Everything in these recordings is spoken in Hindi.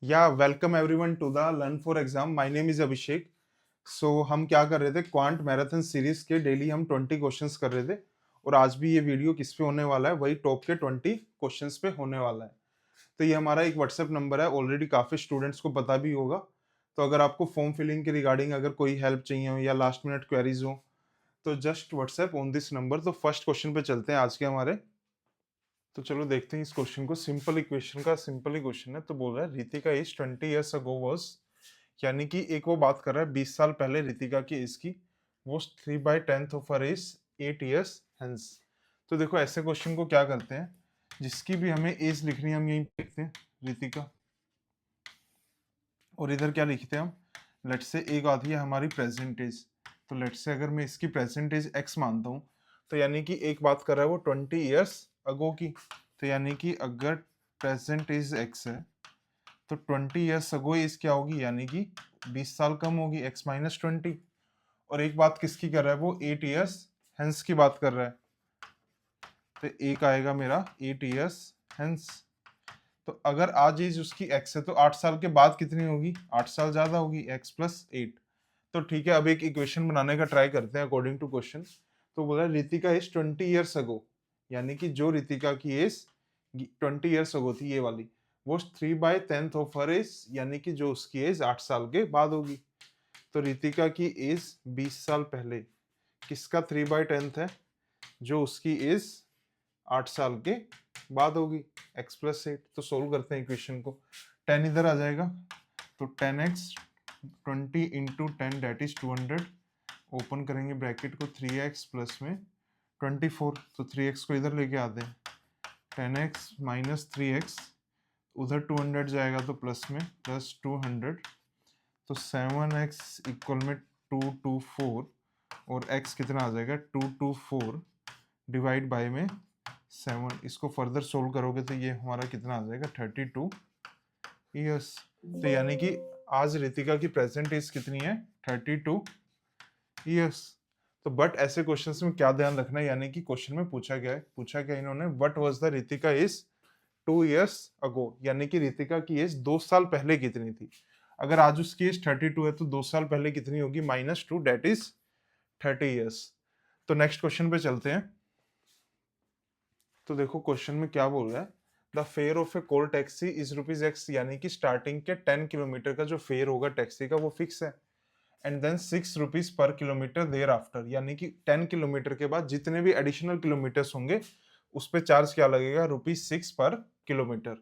या welcome everyone to the learn for exam. My name is Abhishek. So हम क्या कर रहे थे, क्वांट मैराथन सीरीज के डेली हम 20 क्वेश्चंस कर रहे थे और आज भी ये वीडियो किस पे होने वाला है, वही टॉप के 20 क्वेश्चंस पे होने वाला है। तो ये हमारा एक व्हाट्सएप नंबर है, ऑलरेडी काफी स्टूडेंट्स को पता भी होगा। तो अगर आपको फॉर्म फिलिंग के रिगार्डिंग अगर कोई हेल्प चाहिए हो या लास्ट मिनट क्वेरीज हो तो just WhatsApp on this number. तो फर्स्ट क्वेश्चन पे चलते हैं आज के हमारे। तो चलो देखते हैं इस क्वेश्चन को। सिंपल इक्वेशन का सिंपल ही क्वेश्चन है। तो बोल रहा है Ritika is 20 years ago was, यानी कि एक वो बात कर रहा है 20 साल पहले रितिका की एज की वो 3/10 of her age 8 years hence. तो देखो ऐसे क्वेश्चन को क्या करते हैं, जिसकी भी हमें एज लिखनी है हम यहीं पे लिखते हैं रितिका, और इधर क्या लिखते हैं हम, लेट से एक आती है हमारी प्रेजेंट एज। तो लेट से अगर मैं इसकी प्रेजेंट एज एक्स मानता हूँ तो यानी कि एक बात कर रहा है वो 20 ईयर्स अगो की। तो यानी कि अगर प्रेजेंट एज एक्स है तो 20 ईयर्स अगो एज क्या होगी, यानी कि 20 साल कम होगी, x-20। और एक बात किसकी कर रहा है वो 8 ईयर्स हेंस की बात कर रहा है। तो एक आएगा मेरा 8 ईयर्स हेंस। तो अगर आज एज उसकी x है तो 8 साल के बाद कितनी होगी, 8 साल ज्यादा होगी, x+8। तो ठीक है, अब एक इक्वेशन बनाने का ट्राई करते हैं अकॉर्डिंग टू क्वेश्चन। तो बोला रितिका इज 20 ईयर्स अगो, यानी कि जो रितिका की एज 20 ईयर्स अगो थी ये वाली, वो 3/10 ऑफ हर एज, यानी कि जो उसकी एज 8 साल के बाद होगी। तो रितिका की एज 20 साल पहले किसका 3/10 है, जो उसकी एज 8 साल के बाद होगी, x+8। तो सोल्व करते हैं इक्वेशन को। 10 इधर आ जाएगा तो 10x 20 into 10 that is 200। Open करेंगे ब्रैकेट को, 3x प्लस में 24, तो 3x को इधर लेके आते हैं, 10x माइनस 3x, उधर 200 जाएगा तो प्लस में प्लस 200। तो 7x इक्वल में 224, और x कितना आ जाएगा 224 डिवाइड बाय में 7। इसको फर्दर सोल्व करोगे तो ये हमारा कितना आ जाएगा 32 ईयर्स। तो यानी कि आज रितिका की प्रेजेंट एज कितनी है 32 ईयर्स। तो बट ऐसे क्वेश्चंस में क्या ध्यान रखना है, यानी कि क्वेश्चन में पूछा गया है, पूछा गया इन्होंने what was the Ritika age 2 years ago, यानी कि रितिका की एज 2 साल पहले कितनी थी। अगर आज उसकी एज 32 है तो 2 साल पहले कितनी होगी, -2 डेट इज 30 ईयर्स। तो नेक्स्ट क्वेश्चन पे चलते हैं। तो देखो क्वेश्चन में क्या बोल रहा है, the fair of A call taxi is ₹x, यानी कि स्टार्टिंग के 10 किलोमीटर का जो फेयर होगा टैक्सी का वो फिक्स है, एंड देन ₹6 पर किलोमीटर देयर आफ्टर, यानी कि 10 किलोमीटर के बाद जितने भी एडिशनल किलोमीटर्स होंगे उस पे चार्ज क्या लगेगा, ₹6 पर किलोमीटर।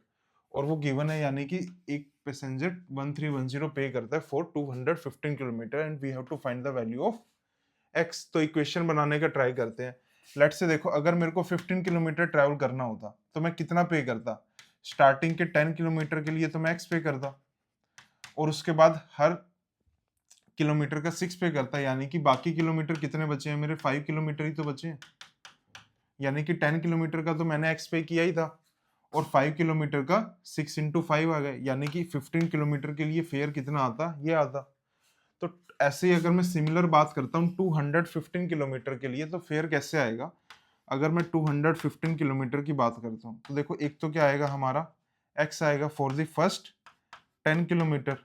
और वो गिवन है, यानी कि एक पैसेंजर 1310 पे करता है for 215 kilometre and we have to find the value of x. तो इक्वेशन बनाने का ट्राई करते हैं। लेट से देखो, अगर मेरे को 15 किलोमीटर ट्रैवल करना होता तो मैं कितना पे करता, स्टार्टिंग के 10 किलोमीटर के लिए तो मैं एक्स पे करता, और उसके बाद हर किलोमीटर का 6 पे करता, यानी कि बाकी किलोमीटर कितने बचे हैं मेरे, 5 किलोमीटर ही तो बचे हैं। यानी कि 10 किलोमीटर का तो मैंने एक्स पे किया ही था, और 5 किलोमीटर का 6 इंटू 5 आ गए, यानी कि 15 किलोमीटर के लिए फेयर कितना आता, ये आता। तो ऐसे ही अगर मैं सिमिलर बात करता हूँ 215 किलोमीटर के लिए, तो फेयर कैसे आएगा। अगर मैं 215 किलोमीटर की बात करता हूँ तो देखो, एक तो क्या आएगा हमारा x आएगा फॉर द फर्स्ट 10 किलोमीटर।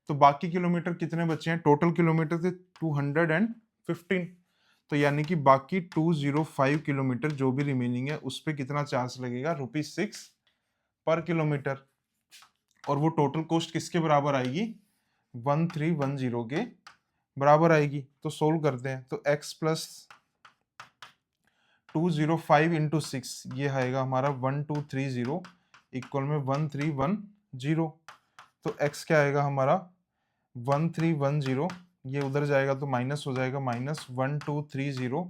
तो बाकी किलोमीटर कितने बचे हैं, टोटल किलोमीटर थे 215। तो यानी कि बाकी 205 किलोमीटर जो भी रिमेनिंग है उस पे कितना चार्ज लगेगा, ₹6 पर किलोमीटर। और वो टोटल कॉस्ट किसके बराबर आएगी, 1310 के बराबर आएगी। तो सोल्व करते हैं, तो x प्लस 205 इंटू 6, ये आएगा हमारा 1230 इक्वल में 1310। तो x क्या आएगा हमारा 1310, ये उधर जाएगा तो माइनस हो जाएगा, -1230,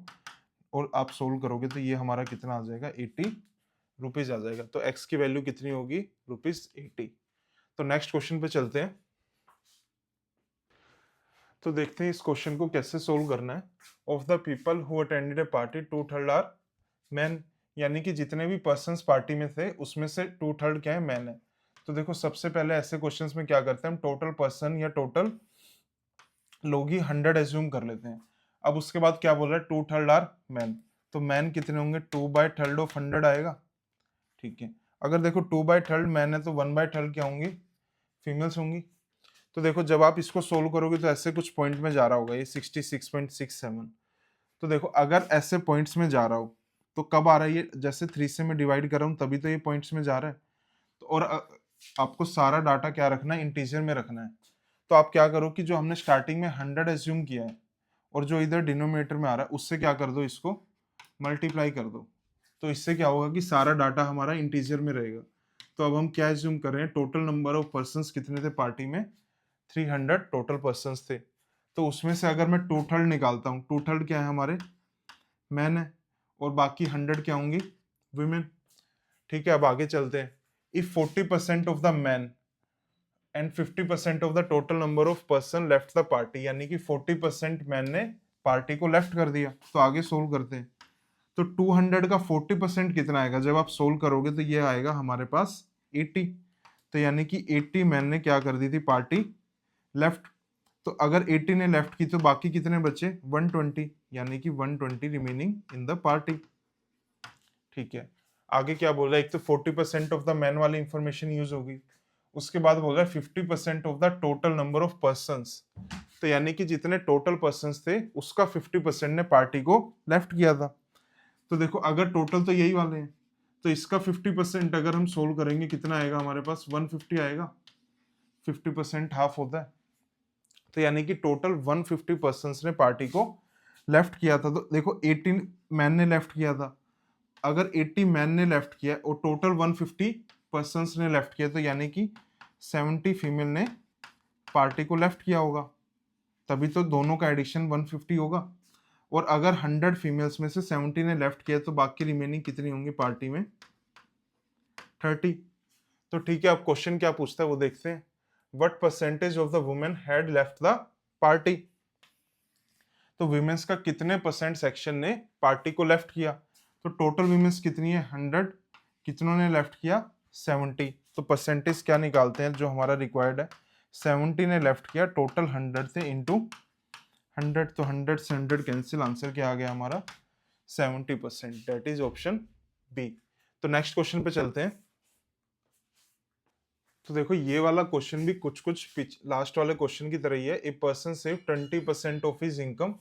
और आप सोल्व करोगे तो ये हमारा कितना आ जाएगा, ₹80 आ जाएगा। तो x की वैल्यू कितनी होगी, ₹80। तो नेक्स्ट क्वेश्चन पे चलते हैं। तो देखते हैं इस क्वेश्चन को कैसे सोल्व करना है। Of the people who attended a party 2/3 are man, यानी कि जितने भी पर्सन्स पार्टी में थे उसमें से 2/3 क्या है, मैन है। तो देखो सबसे पहले ऐसे क्वेश्चंस में क्या करते हैं हम, टोटल पर्सन या टोटल लोग ही 100 एज्यूम कर लेते हैं। अब उसके बाद क्या बोल रहा है, 2/3 आर मैन, तो मैन कितने होंगे, 2/3 ऑफ 100 आएगा। ठीक है, अगर देखो 2/3 मैन है तो 1/3 क्या होंगे, फीमेल्स होंगी। तो देखो जब आप इसको सोल्व करोगे तो ऐसे कुछ पॉइंट में जा रहा होगा ये 66.67। तो देखो अगर ऐसे पॉइंट्स में जा रहा हो तो कब आ रहा है ये, जैसे 3 से मैं डिवाइड कर रहा हूँ तभी तो ये पॉइंट्स में जा रहा है। तो और आपको सारा डाटा क्या रखना है, इंटीजर में रखना है। तो आप क्या करो कि जो हमने स्टार्टिंग में 100 एज्यूम किया है और जो इधर डिनोमिनेटर में आ रहा है उससे क्या कर दो, इसको मल्टीप्लाई कर दो। तो इससे क्या होगा कि सारा डाटा हमारा इंटीजर में रहेगा। तो अब हम क्या एज्यूम कर रहे हैं, टोटल नंबर ऑफ पर्संस कितने थे पार्टी में, 300 टोटल पर्संस थे। तो उसमें से अगर मैं टोटल निकालता हूँ, टोटल क्या है हमारे, मैन है, और बाकी 100 क्या होंगी, वुमेन। ठीक है, अब आगे चलते हैं। If 40% of the man and 50% of the total number of person left the party, यानी कि 40% मैन ने पार्टी को लेफ्ट कर दिया। तो आगे सोल्व करते हैं। तो 200 का 40% कितना आएगा, जब आप सोल्व करोगे तो ये आएगा हमारे पास 80। तो यानी कि 80 मैन ने क्या कर दी थी, पार्टी लेफ्ट। तो अगर 80 ने लेफ्ट की तो बाकी कितने बचे, 120, यानी कि 120 रिमेनिंग इन द पार्टी। ठीक है, आगे क्या बोल रहा है, एक तो 40% ऑफ द मैन वाली इंफॉर्मेशन यूज होगी, उसके बाद बोल रहा है 50% of the total number of persons. तो यानी कि जितने टोटल पर्संस थे उसका 50% ने पार्टी को लेफ्ट किया था। तो देखो अगर टोटल तो यही वाले हैं तो इसका 50% अगर हम सोल्व करेंगे कितना आएगा हमारे पास, 150 आएगा। 50% हाफ होता है। तो यानी कि टोटल 150 पर्संस ने पार्टी को लेफ्ट किया था। तो देखो 18 मैन ने लेफ्ट किया था, अगर 80 मैन ने लेफ्ट किया और टोटल 150 पर्संस ने लेफ्ट किया तो यानी कि 70 फीमेल ने पार्टी को लेफ्ट किया होगा, तभी तो दोनों का एडिशन 150 होगा। और अगर 100 फीमेल्स में से 70 ने लेफ्ट किया तो बाकी रिमेनिंग कितनी होंगी पार्टी में, 30। तो ठीक है, अब क्वेश्चन क्या पूछता है वो देखते हैं। What percentage of the women had left the party. तो वुमेन्स का कितने परसेंट सेक्शन ने पार्टी को लेफ्ट किया। तो टोटल वुमेन्स कितनी है, 100, कितनों ने लेफ्ट किया, 70। तो परसेंटेज क्या निकालते हैं जो हमारा रिक्वायर्ड है, 70 ने लेफ्ट किया, टोटल 100 थे इंटू 100। तो 100 से 100 कैंसिल, आंसर क्या आ गया हमारा, 70%। That is option B. तो नेक्स्ट क्वेश्चन पे चलते हैं। तो देखो ये वाला क्वेश्चन भी कुछ कुछ लास्ट वाले क्वेश्चन की तरह ही है। A person save 20% of his income,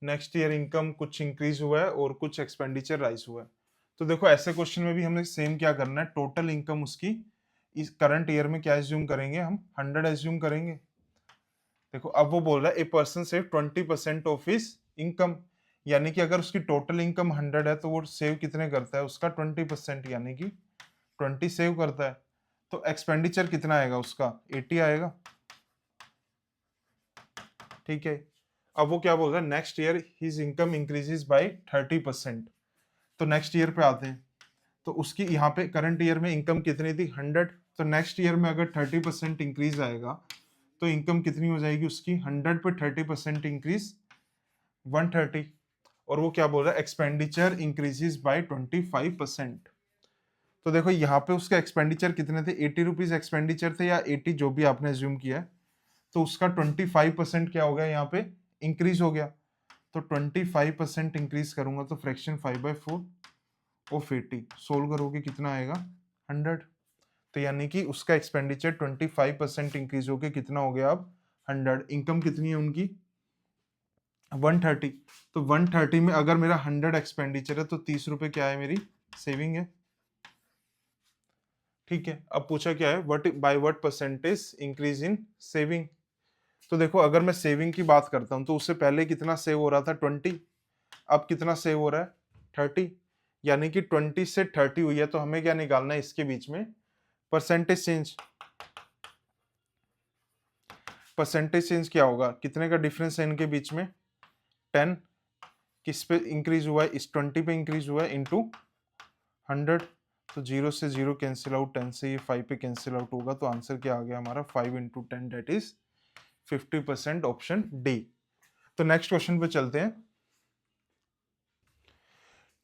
next year income कुछ इंक्रीज हुआ है और कुछ एक्सपेंडिचर राइज हुआ है। तो देखो ऐसे क्वेश्चन में भी हमने सेम क्या करना है, टोटल इनकम उसकी इस करंट ईयर में क्या एज्यूम करेंगे, हम 100 एज्यूम करेंगे। देखो अब वो बोल रहा है a person save 20% of his income, यानी कि अगर उसकी टोटल इनकम 100 है तो वो सेव कितने करता है, उसका 20%, यानी कि 20 सेव करता है। तो एक्सपेंडिचर कितना आएगा उसका, 80 आएगा। ठीक है, अब वो क्या बोल रहा है, next year his income increases by 30%। तो नेक्स्ट ईयर पे आते हैं। तो उसकी यहाँ पे करंट ईयर में इनकम कितनी थी, 100। तो नेक्स्ट ईयर में अगर 30% इंक्रीज आएगा तो इनकम कितनी हो जाएगी उसकी, 100 पे 30% इंक्रीज 130। और वो क्या बोल रहा है, एक्सपेंडिचर इंक्रीजेस बाय 25%। तो देखो यहाँ पे उसका एक्सपेंडिचर कितने थे, 80 रुपीज एक्सपेंडिचर थे, या 80 जो भी आपने एज्यूम किया है। तो उसका 25% क्या हो गया, यहाँ पे इंक्रीज हो गया। तो 25% इंक्रीज करूंगा तो फ्रैक्शन 5/4 ऑफ 80 सोल्व करोगे कितना आएगा, 100। तो यानी कि उसका एक्सपेंडिचर 25% इंक्रीज होके कितना हो गया अब 100। इनकम कितनी है उनकी 130। तो 130 में अगर मेरा 100 एक्सपेंडिचर है तो 30 रुपए क्या है, मेरी सेविंग है। ठीक है, अब पूछा क्या है, what by what percentage increase in saving. तो देखो अगर मैं सेविंग की बात करता हूं तो उससे पहले कितना सेव हो रहा था, 20। अब कितना सेव हो रहा है, 30। यानी कि 20 से 30 हुई है। तो हमें क्या निकालना है इसके बीच में, परसेंटेज चेंज। परसेंटेज चेंज क्या होगा, कितने का डिफरेंस है इनके बीच में, 10। किस पे इंक्रीज हुआ है, इस 20 पे इंक्रीज हुआ है, इंटू 100। तो 0 से 0 कैंसिल आउट, 10 से ये 5 पे कैंसिल आउट होगा। तो आंसर क्या आ गया हमारा, 5 into 10 that is 50%, option D. तो नेक्स्ट क्वेश्चन पे चलते हैं।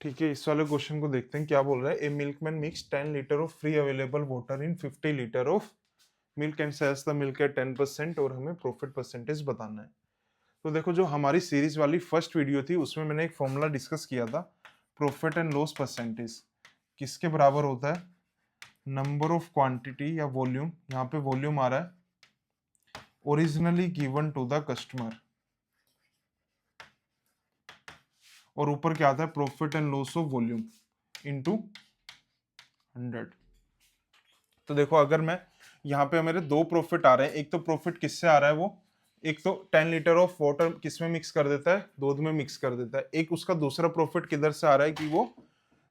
ठीक है, इस वाले क्वेश्चन को देखते हैं क्या बोल रहा है। A milkman mix 10 litre of free available water in 50 litre of milk and sells the milk at 10%, और हमें प्रॉफिट परसेंटेज बताना है। तो देखो जो हमारी सीरीज वाली फर्स्ट वीडियो थी उसमें मैंने एक फॉर्मूला डिस्कस किया था, प्रॉफिट एंड लॉस परसेंटेज किसके बराबर होता है, नंबर ऑफ क्वांटिटी या वॉल्यूम, यहाँ पे वॉल्यूम आ रहा है, originally given to the customer, और ऊपर क्या आता है, profit and loss of volume into 100। तो देखो अगर मैं यहाँ पे मेरे दो प्रॉफिट आ रहे हैं, एक तो प्रॉफिट किससे आ रहा है, वो एक तो 10 लीटर ऑफ वाटर किस में मिक्स कर देता है, दूध में मिक्स कर देता है। एक उसका दूसरा प्रॉफिट किधर से आ रहा है कि वो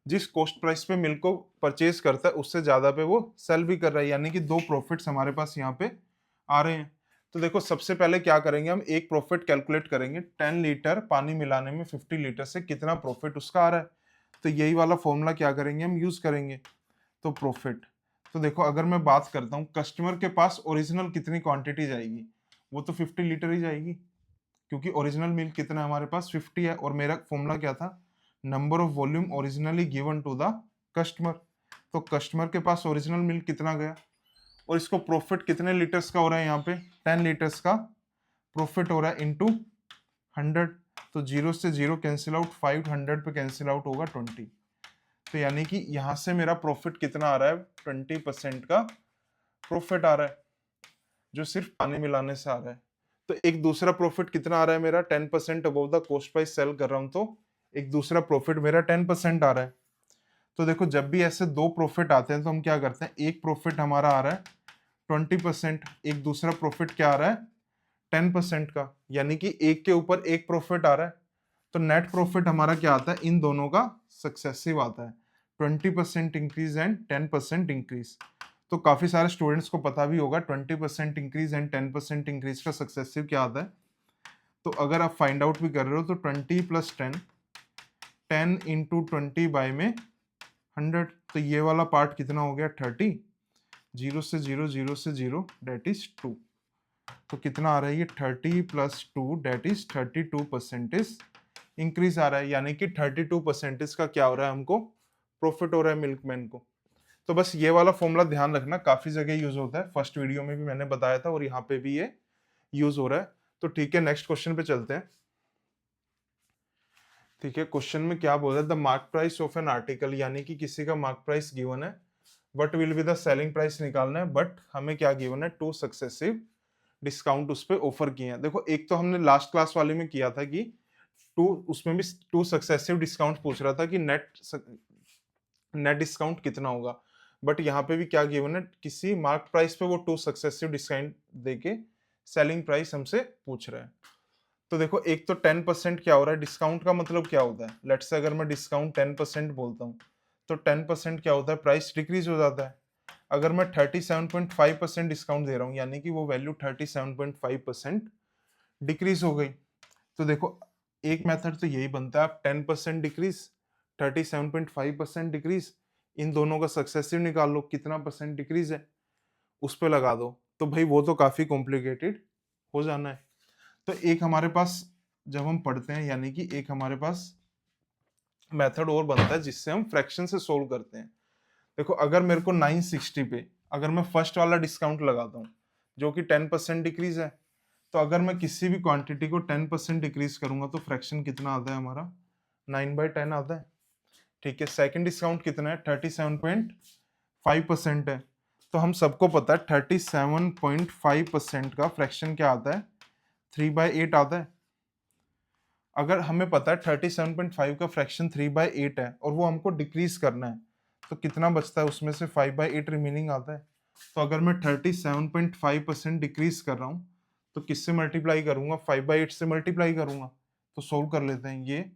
जिस कॉस्ट प्राइस पे मिल्क को परचेज करता है उससे ज्यादा पे वो सेल भी कर रहा है, यानी कि दो प्रॉफिट्स हमारे पास यहाँ पे आ रहे हैं। तो देखो सबसे पहले क्या करेंगे, हम एक प्रॉफिट कैलकुलेट करेंगे, 10 लीटर पानी मिलाने में 50 लीटर से कितना प्रॉफिट उसका आ रहा है। तो यही वाला फॉर्मूला क्या करेंगे, हम यूज करेंगे। तो प्रॉफिट, तो देखो अगर मैं बात करता हूँ कस्टमर के पास ओरिजिनल कितनी क्वांटिटी जाएगी, वो तो 50 लीटर ही जाएगी, क्योंकि ओरिजिनल मिल्क कितना है हमारे पास 50 है, और मेरा फॉर्मूला क्या था, number of volume originally given to the customer. तो कस्टमर के पास ओरिजिनल मिल्क कितना गया, और इसको प्रॉफिट कितने लीटर्स का हो रहा है, यहाँ पे 10 लीटर्स का प्रॉफिट हो रहा है इनटू 100। तो जीरो से जीरो कैंसिल आउट, 500 पे कैंसिल आउट होगा 20। तो यानी कि यहां से मेरा प्रॉफिट कितना आ रहा है, 20% का प्रॉफिट आ रहा है, जो सिर्फ पानी मिलाने से आ रहा है। तो एक दूसरा प्रॉफिट कितना आ रहा है मेरा, 10% above the cost price cell कर रहा हूं, तो एक दूसरा प्रॉफिट मेरा 10% आ रहा है। तो देखो जब भी ऐसे दो प्रॉफिट आते हैं तो हम क्या करते हैं, एक प्रॉफिट हमारा आ रहा है 20%, एक दूसरा प्रॉफिट क्या आ रहा है 10% का, यानी कि एक के ऊपर एक प्रॉफिट आ रहा है। तो नेट प्रॉफिट हमारा क्या आता है, इन दोनों का सक्सेसिव आता है, 20% इंक्रीज एंड 10% इंक्रीज। तो काफी सारे स्टूडेंट्स को पता भी होगा 20% इंक्रीज एंड 10% इंक्रीज का सक्सेसिव क्या आता है। तो अगर आप फाइंड आउट भी कर रहे हो तो 20 प्लस 10, 10 इंटू 20 बाय में 100, तो ये वाला पार्ट कितना हो गया 30, जीरो से जीरो, जीरो से जीरो, डेट इज 2। तो कितना आ रहा है ये 30 प्लस 2, डेट इज 32% इंक्रीज आ रहा है, यानी कि 32% का क्या हो रहा है, हमको प्रॉफिट हो रहा है मिल्कमैन को। तो बस ये वाला फॉर्मूला ध्यान रखना, काफी जगह यूज होता है, फर्स्ट वीडियो में भी मैंने बताया था और यहाँ पे भी ये यूज हो रहा है। तो ठीक है, नेक्स्ट क्वेश्चन पे चलते हैं। ठीक है, क्वेश्चन में क्या बोल रहा है, the mark price of an article, यानी कि किसी का मार्क प्राइस गिवन है, but will be the selling price निकालना है, बट हमें क्या गिवन है, टू सक्सेसिव डिस्काउंट उस पर ऑफर किए हैं। देखो एक तो हमने लास्ट क्लास वाले में किया था कि टू, उसमें भी टू सक्सेसिव डिस्काउंट पूछ रहा था कि नेट डिस्काउंट कितना होगा, बट यहाँ पे भी क्या गिवन है, किसी मार्क प्राइस पे वो टू सक्सेसिव डिस्काउंट देके सेलिंग प्राइस हमसे पूछ रहा है। तो देखो एक तो 10% क्या हो रहा है, डिस्काउंट का मतलब क्या होता है, लेट्स से अगर मैं डिस्काउंट 10% बोलता हूँ तो 10% क्या होता है, प्राइस डिक्रीज हो जाता है। अगर मैं 37.5% डिस्काउंट दे रहा हूँ, यानी कि वो वैल्यू 37.5% डिक्रीज हो गई। तो देखो एक मेथड तो यही बनता है, आप 10% डिक्रीज, 37.5% डिक्रीज, इन दोनों का सक्सेसिव निकाल लो, कितना परसेंट डिक्रीज है उस पर लगा दो। तो भाई वो तो काफी कॉम्प्लिकेटेड हो जाना है। तो एक हमारे पास जब हम पढ़ते हैं, यानी कि एक हमारे पास मेथड और बनता है जिससे हम फ्रैक्शन से सोल्व करते हैं। देखो अगर मेरे को 960 पे अगर मैं फर्स्ट वाला डिस्काउंट लगाता हूँ जो कि 10% डिक्रीज है, तो अगर मैं किसी भी क्वांटिटी को 10% डिक्रीज करूंगा तो फ्रैक्शन कितना आता है हमारा, 9/10 आता है। ठीक है, सेकंड डिस्काउंट कितना है, 37.5% है। तो हम सबको पता है 37.5% का फ्रैक्शन क्या आता है, 3/8 आता है। अगर हमें पता है 37.5 का फ्रैक्शन 3/8 है और वो हमको डिक्रीज करना है, तो कितना बचता है, उसमें से 5/8 रिमेनिंग आता है। तो अगर मैं 37.5% डिक्रीज कर रहा हूँ तो किससे मल्टीप्लाई करूंगा, 5/8 से मल्टीप्लाई करूंगा। तो सोल्व कर लेते हैं, ये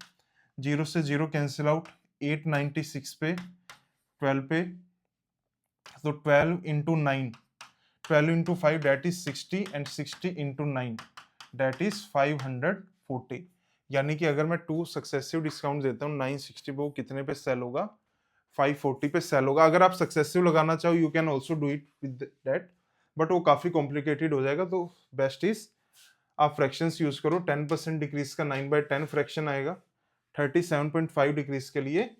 जीरो से जीरो कैंसिल आउट, 896 पे 12 पे, तो 12 into 9, 12 into 5 that is 60, and 60 into 9 that is 540। यानी कि अगर मैं टू सक्सेसिव डिस्काउंट देता हूँ 960 पे, वो कितने पे सेल होगा, 540 पे सेल होगा। अगर आप सक्सेसिव लगाना चाहो you can also do it with that, but वो काफी कॉम्प्लिकेटेड हो जाएगा। तो बेस्ट इज आप फ्रैक्शंस यूज करो, 10% डिक्रीज का 9/10 फ्रैक्शन आएगा, 37.5 डिक्रीज के लिए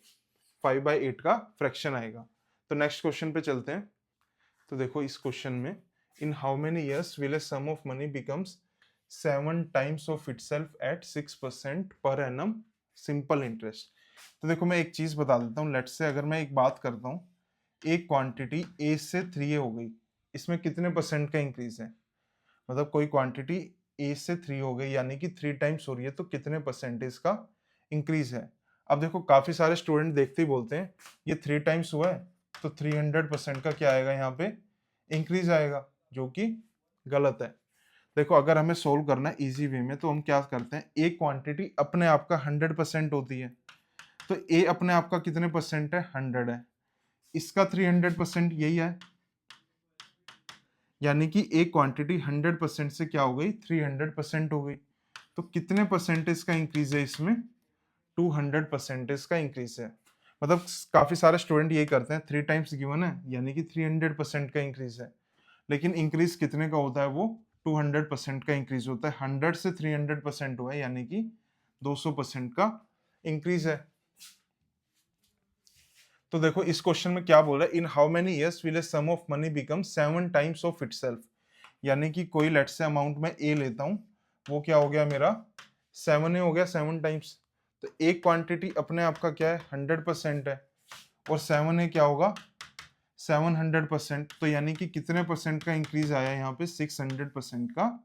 5/8 का फ्रैक्शन आएगा। तो नेक्स्ट क्वेश्चन पे चलते हैं। तो देखो इस क्वेश्चन में, in how many years will a sum of money becomes 7 times of itself at 6% per annum simple interest. तो देखो मैं एक चीज बता देता हूँ, लेट्स से अगर मैं एक बात करता हूँ, एक क्वांटिटी ए से 3A हो गई, इसमें कितने परसेंट का इंक्रीज है? मतलब कोई क्वांटिटी ए से 3 हो गई यानी कि 3 टाइम्स हो रही है, तो कितने परसेंटेज का इंक्रीज है? अब देखो काफी सारे स्टूडेंट देखते ही बोलते हैं ये 3 टाइम्स हुआ है तो 300% का क्या आएगा यहाँ पे? इंक्रीज आएगा, जो कि गलत है। देखो अगर हमें सोल्व करना है इजी वे में तो हम क्या करते हैं, एक क्वांटिटी अपने आप का 100% होती है, तो ए अपने आप का कितने परसेंट है? 100 है, इसका 300% यही है, यानी कि एक क्वांटिटी 100% से क्या हो गई? 300% हो गई। तो कितने परसेंटेज का इंक्रीज है इसमें? 200% का इंक्रीज है। मतलब काफी सारे स्टूडेंट यही करते हैं, 3 टाइम्स गिवन है यानी कि 300% का इंक्रीज है, लेकिन इंक्रीज कितने का होता है? वो 200% का इंक्रीज होता है। 100 से 300% हुआ है यानी कि 200% का इंक्रीज है। तो देखो इस क्वेश्चन में क्या बोल रहा है, in how many years will a sum of money become 7 times of itself. यानी कि कोई लेट से अमाउंट में ए लेता हूं, वो क्या हो गया मेरा? 7 हो गया, 7 टाइम्स। तो एक क्वांटिटी अपने आप का क्या है? 100% है, और 7 ए क्या होगा? 700%। तो यानी कि कितने परसेंट का इंक्रीज आया यहाँ पे? 600% का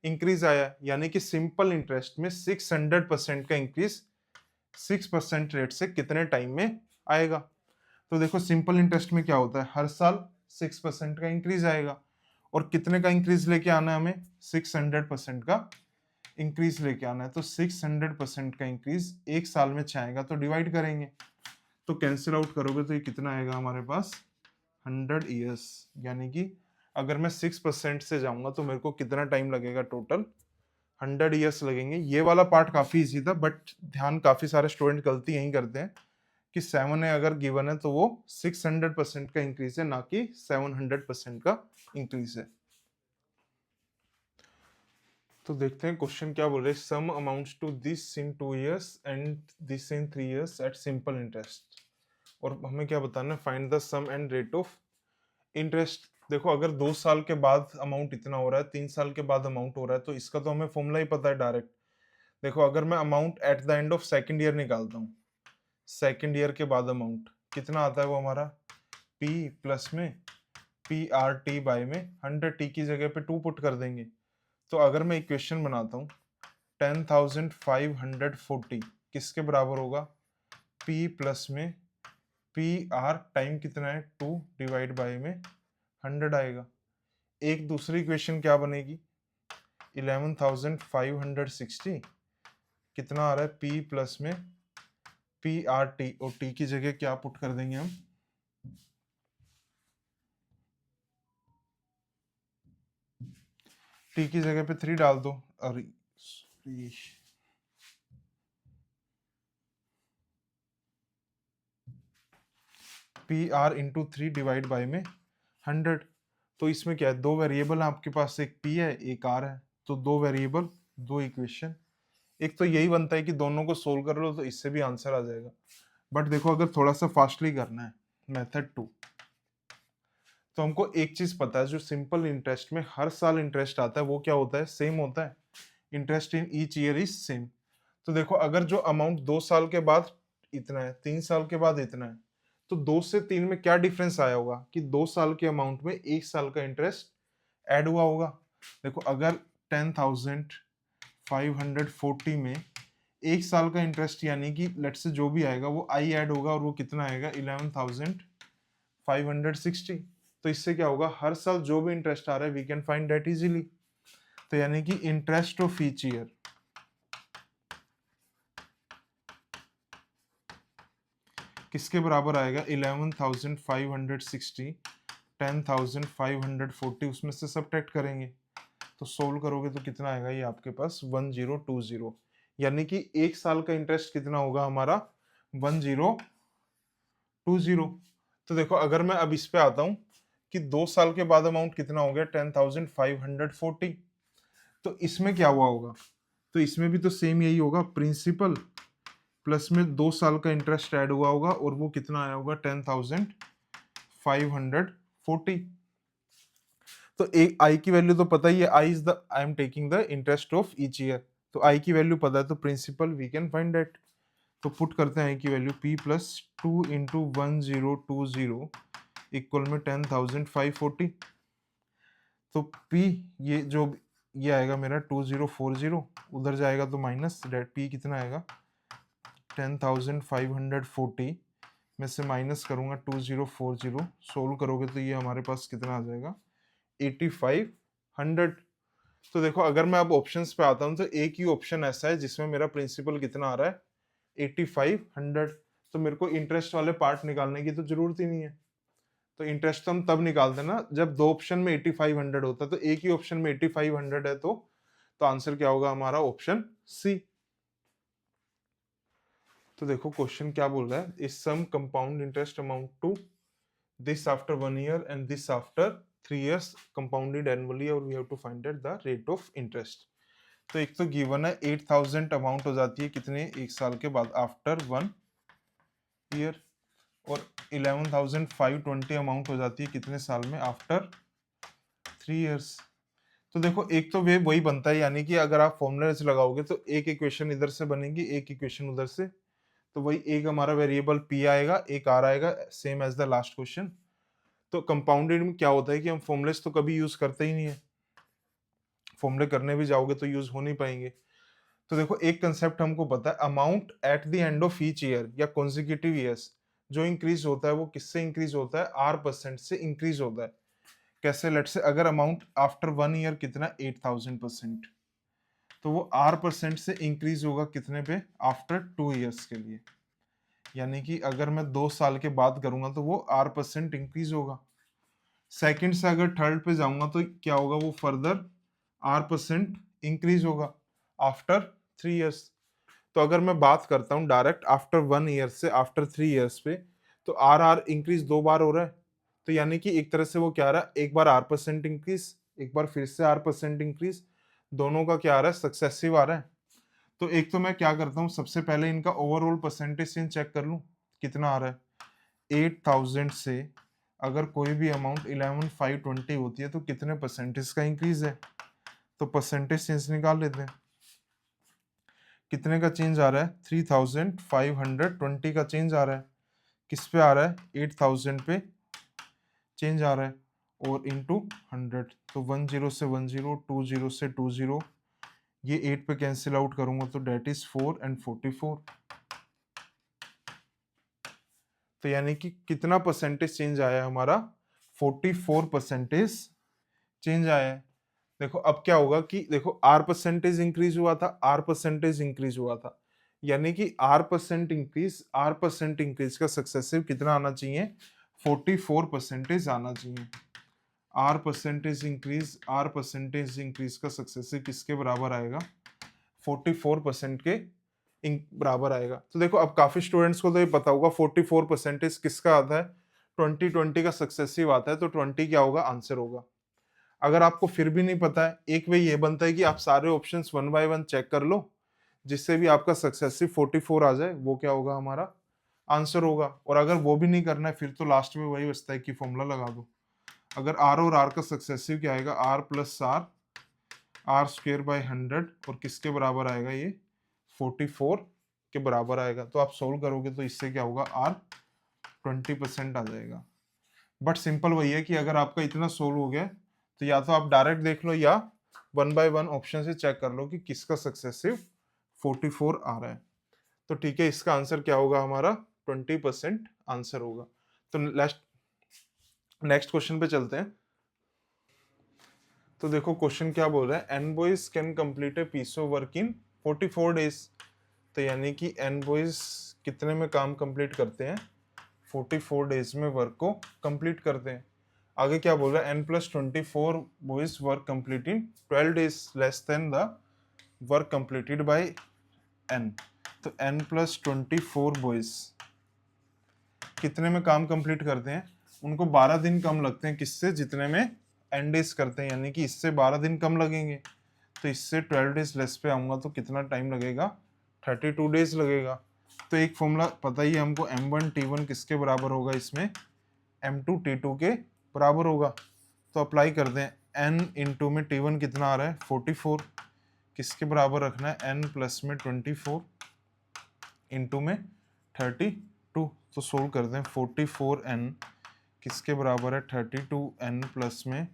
इंक्रीज आया, यानी कि सिंपल इंटरेस्ट में 600% का इंक्रीज 6% रेट से कितने टाइम में आएगा? तो देखो सिंपल इंटरेस्ट में क्या होता है, हर साल 6% का इंक्रीज आएगा, और कितने का इंक्रीज लेके आना है हमें? 600% का इंक्रीज लेके आना है। तो 600% का इंक्रीज एक साल में 6 आएगा, तो डिवाइड करेंगे तो कैंसिल आउट करोगे तो ये कितना आएगा हमारे पास? 100 ईयर्स। यानी कि अगर मैं 6% से जाऊंगा तो मेरे को कितना टाइम लगेगा? टोटल 100 ईयर्स लगेंगे। ये वाला पार्ट काफी इजी था, बट ध्यान काफी सारे स्टूडेंट गलती यही करते हैं कि 7 है अगर गिवन है तो वो 600% का इंक्रीज है, ना कि 700% का इंक्रीज है। तो देखते हैं क्वेश्चन क्या बोल रहे हैं, sum amounts to this in 2 years and this in 3 years at simple interest. और हमें क्या बताना है, find the sum and rate of interest. देखो अगर 2 साल के बाद अमाउंट इतना हो रहा है, 3 साल के बाद अमाउंट हो रहा है, तो इसका तो हमें फॉर्मूला ही पता है डायरेक्ट। देखो अगर मैं amount at the end of second year निकालता हूँ, सेकेंड ईयर के बाद अमाउंट कितना आता है वो हमारा? पी प्लस में पी आर टी बाय में 100 की जगह पे 2 पुट कर देंगे। तो अगर मैं इक्वेशन बनाता हूँ 10,540 किसके बराबर होगा? पी प्लस में पी आर टाइम कितना है? 2 डिवाइड बाय में 100 आएगा। एक दूसरी इक्वेशन क्या बनेगी? 11,560 कितना आ रहा है? पी प्लस में पी आर टी, और टी की जगह क्या पुट कर देंगे हम? टी की जगह पे 3 डाल दो, और P R into 3 divide by में 100। तो इसमें क्या है, दो वेरिएबल है आपके पास, एक पी है एक आर है, तो दो वेरिएबल दो इक्वेशन। एक तो यही बनता है कि दोनों को सोल्व कर लो तो इससे भी आंसर आ जाएगा। बट देखो अगर थोड़ा सा फास्टली करना है, मेथड 2, तो हमको एक चीज पता है, जो सिंपल इंटरेस्ट में हर साल इंटरेस्ट आता है वो क्या होता है? सेम होता है। Interest in each year is same. तो देखो अगर जो अमाउंट 2 साल के बाद इतना है, 3 साल के बाद इतना है, तो 2 से 3 में क्या डिफरेंस आया होगा कि 2 साल के अमाउंट में 1 साल का इंटरेस्ट ऐड हुआ होगा। देखो अगर 10,540 में 1 साल का इंटरेस्ट यानी कि लेट से जो भी आएगा वो आई ऐड होगा, और वो कितना आएगा? 11,560। तो इससे क्या होगा, हर साल जो भी इंटरेस्ट आ रहा है we can find that easily. तो यानी कि इंटरेस्ट ऑफ ईच ईयर किसके बराबर आएगा? 11,560 10,540, उसमें से सब्ट्रैक्ट करेंगे तो सोल्व करोगे तो कितना आएगा? ये आपके पास 1020। यानी कि 1 साल का इंटरेस्ट कितना होगा हमारा? 1020। तो देखो अगर मैं अब इस पे आता हूं कि 2 साल के बाद अमाउंट कितना हो गया? 10,540। तो इसमें क्या हुआ होगा? तो इसमें भी तो सेम यही होगा, प्रिंसिपल प्लस में 2 साल का इंटरेस्ट ऐड हुआ होगा, और वो कितना आया होगा? 10,540। तो एक आई की वैल्यू तो पता ही है, I is the I am taking the interest of each year, तो आई की वैल्यू पता है, तो principal we can find that. तो पुट करते हैं आई की value, P plus 2 into 1020 equal में 10,540। तो P ये जो ये आएगा मेरा 2040, उधर जाएगा तो माइनस, P कितना आएगा 10,540 में से माइनस करूंगा 2040, सोल्व करोगे तो ये हमारे पास कितना आ जाएगा 8500। तो देखो अगर मैं अब ऑप्शंस पे आता हूँ तो एक ही ऑप्शन ऐसा है जिसमें मेरा प्रिंसिपल कितना आ रहा है 8500। तो मेरे को इंटरेस्ट वाले पार्ट निकालने की तो जरूरत ही नहीं है। तो इंटरेस्ट तो हम तब निकालते हैं ना जब दो ऑप्शन में 8500 होता है, तो एक ही ऑप्शन में 8500 है, तो आंसर क्या होगा हमारा ऑप्शन सी। तो देखो क्वेश्चन क्या बोल रहा है, इस sum compound interest amount to this after 1 year and this after 3 years compounded annually, और we have to find out the rate of interest। तो एक तो गिवन है 8000 अमाउंट हो जाती है कितने एक साल के बाद आफ्टर 1 ईयर, और 11520 अमाउंट हो जाती है कितने साल में आफ्टर 3 इयर्स। तो देखो एक तो वे वही बनता है, यानी कि अगर आप फॉर्मूला से लगाओगे तो एक इक्वेशन इधर से बनेगी, एक इक्वेशन उधर से, तो वही एक हमारा वेरिएबल p आएगा, एक r आएगा, same as the last question. तो कंपाउंडेड में क्या होता है कि हम फॉर्मुलेस तो कभी यूज करते ही नहीं है, फॉर्मुले करने भी जाओगे तो यूज हो नहीं पाएंगे। तो देखो एक कंसेप्ट हमको पता है, amount at the end of each year या कॉन्जिक्यूटिव ईयर्स जो इंक्रीज होता है वो किससे इंक्रीज होता है, r% से इंक्रीज होता है। कैसे, लेट से अगर अमाउंट आफ्टर 1 ईयर कितना 8000%, तो वो r% से इंक्रीज होगा कितने पे, आफ्टर 2 ईयर्स के लिए। यानी कि अगर मैं 2 साल के बाद करूंगा तो वो r% इंक्रीज होगा। सेकंड से अगर थर्ड पे जाऊंगा तो क्या होगा, वो फर्दर r% इंक्रीज होगा आफ्टर 3 इयर्स। तो अगर मैं बात करता हूँ डायरेक्ट आफ्टर 1 ईयर से आफ्टर 3 इयर्स पे, तो आर इंक्रीज 2 बार हो रहा है। तो यानी कि एक तरह से वो क्या आ रहा है, एक बार r% इंक्रीज, एक बार फिर से r% इंक्रीज, दोनों का क्या आ रहा है, सक्सेसिव आ रहा है। तो एक तो मैं क्या करता हूँ, सबसे पहले इनका ओवरऑल परसेंटेज चेक कर लूँ कितना आ रहा है। 8000 से अगर कोई भी अमाउंट 11520 होती है तो कितने परसेंटेज का इंक्रीज है, तो परसेंटेज चेंज निकाल लेते हैं। कितने का चेंज आ रहा है, 3520 का चेंज आ रहा है, किस पे आ रहा है, 8000 पे चेंज आ रहा है, और इनटू 100, तो 10 से 10, 20 से 20, ये 8 पे कैंसिल आउट करूंगा तो डेट इज 4 एंड 44। तो यानी कि कितना परसेंटेज चेंज आया हमारा, 44% चेंज आया है। देखो अब क्या होगा कि देखो r% इंक्रीज हुआ था, r% इंक्रीज हुआ था, यानी कि r% इंक्रीज का सक्सेसिव कितना आना चाहिए, 44% आना चाहिए। r% इंक्रीज का सक्सेसिव किसके बराबर आएगा, 44% के बराबर आएगा। तो देखो अब काफी स्टूडेंट्स को तो ये पता होगा 44% किसका आता है, 20 का सक्सेसिव आता है, तो 20 क्या होगा, आंसर होगा। अगर आपको फिर भी नहीं पता है, एक वे ये बनता है कि आप सारे ऑप्शंस 1 बाय 1 चेक कर लो, जिससे भी आपका सक्सेसिव 44 आ जाए, वो क्या होगा, हमारा आंसर होगा। और अगर वो भी नहीं करना है फिर तो लास्ट में वही बचता है कि फॉर्मूला लगा दो। अगर r और r का सक्सेसिव क्या आएगा, r plus r square by 100, और किसके बराबर आएगा, ये 44 के बराबर आएगा। तो आप सोल्व करोगे तो इससे क्या होगा, r 20% आ जाएगा। बट सिंपल वही है कि अगर आपका इतना सोल्व हो गया तो या तो आप डायरेक्ट देख लो या 1 बाय 1 ऑप्शन से चेक कर लो कि किसका सक्सेसिव 44 आ रहा है। तो ठीक है, इसका आंसर क्या होगा हमारा, 20% आंसर होगा। तो नेक्स्ट क्वेश्चन पे चलते हैं। तो देखो क्वेश्चन क्या बोल रहा है, n boys can complete a piece of work in 44 days. तो यानी कि एन बॉयज कितने में काम कंप्लीट करते हैं, 44 डेज में वर्क को कंप्लीट करते हैं। आगे क्या बोल रहा है, n+24 boys work complete in 12 days less than the work completed by n। तो n+24 बॉयज कितने में काम कंप्लीट करते हैं, उनको 12 दिन कम लगते हैं किससे, जितने में n डेज करते हैं, यानी कि इससे 12 दिन कम लगेंगे। तो इससे 12 डेज लेस पे आऊंगा तो कितना टाइम लगेगा, 32 डेज लगेगा। तो एक फॉर्मूला पता ही है हमको, m1t1 किसके बराबर होगा, इसमें m2t2 के बराबर होगा। तो अप्लाई कर दें, n इंटू में t1 कितना आ रहा है, 44, किसके बराबर रखना है, n प्लस में 24 इंटू में 32। तो सोल्व कर दें, 44n किसके बराबर है 32n प्लस में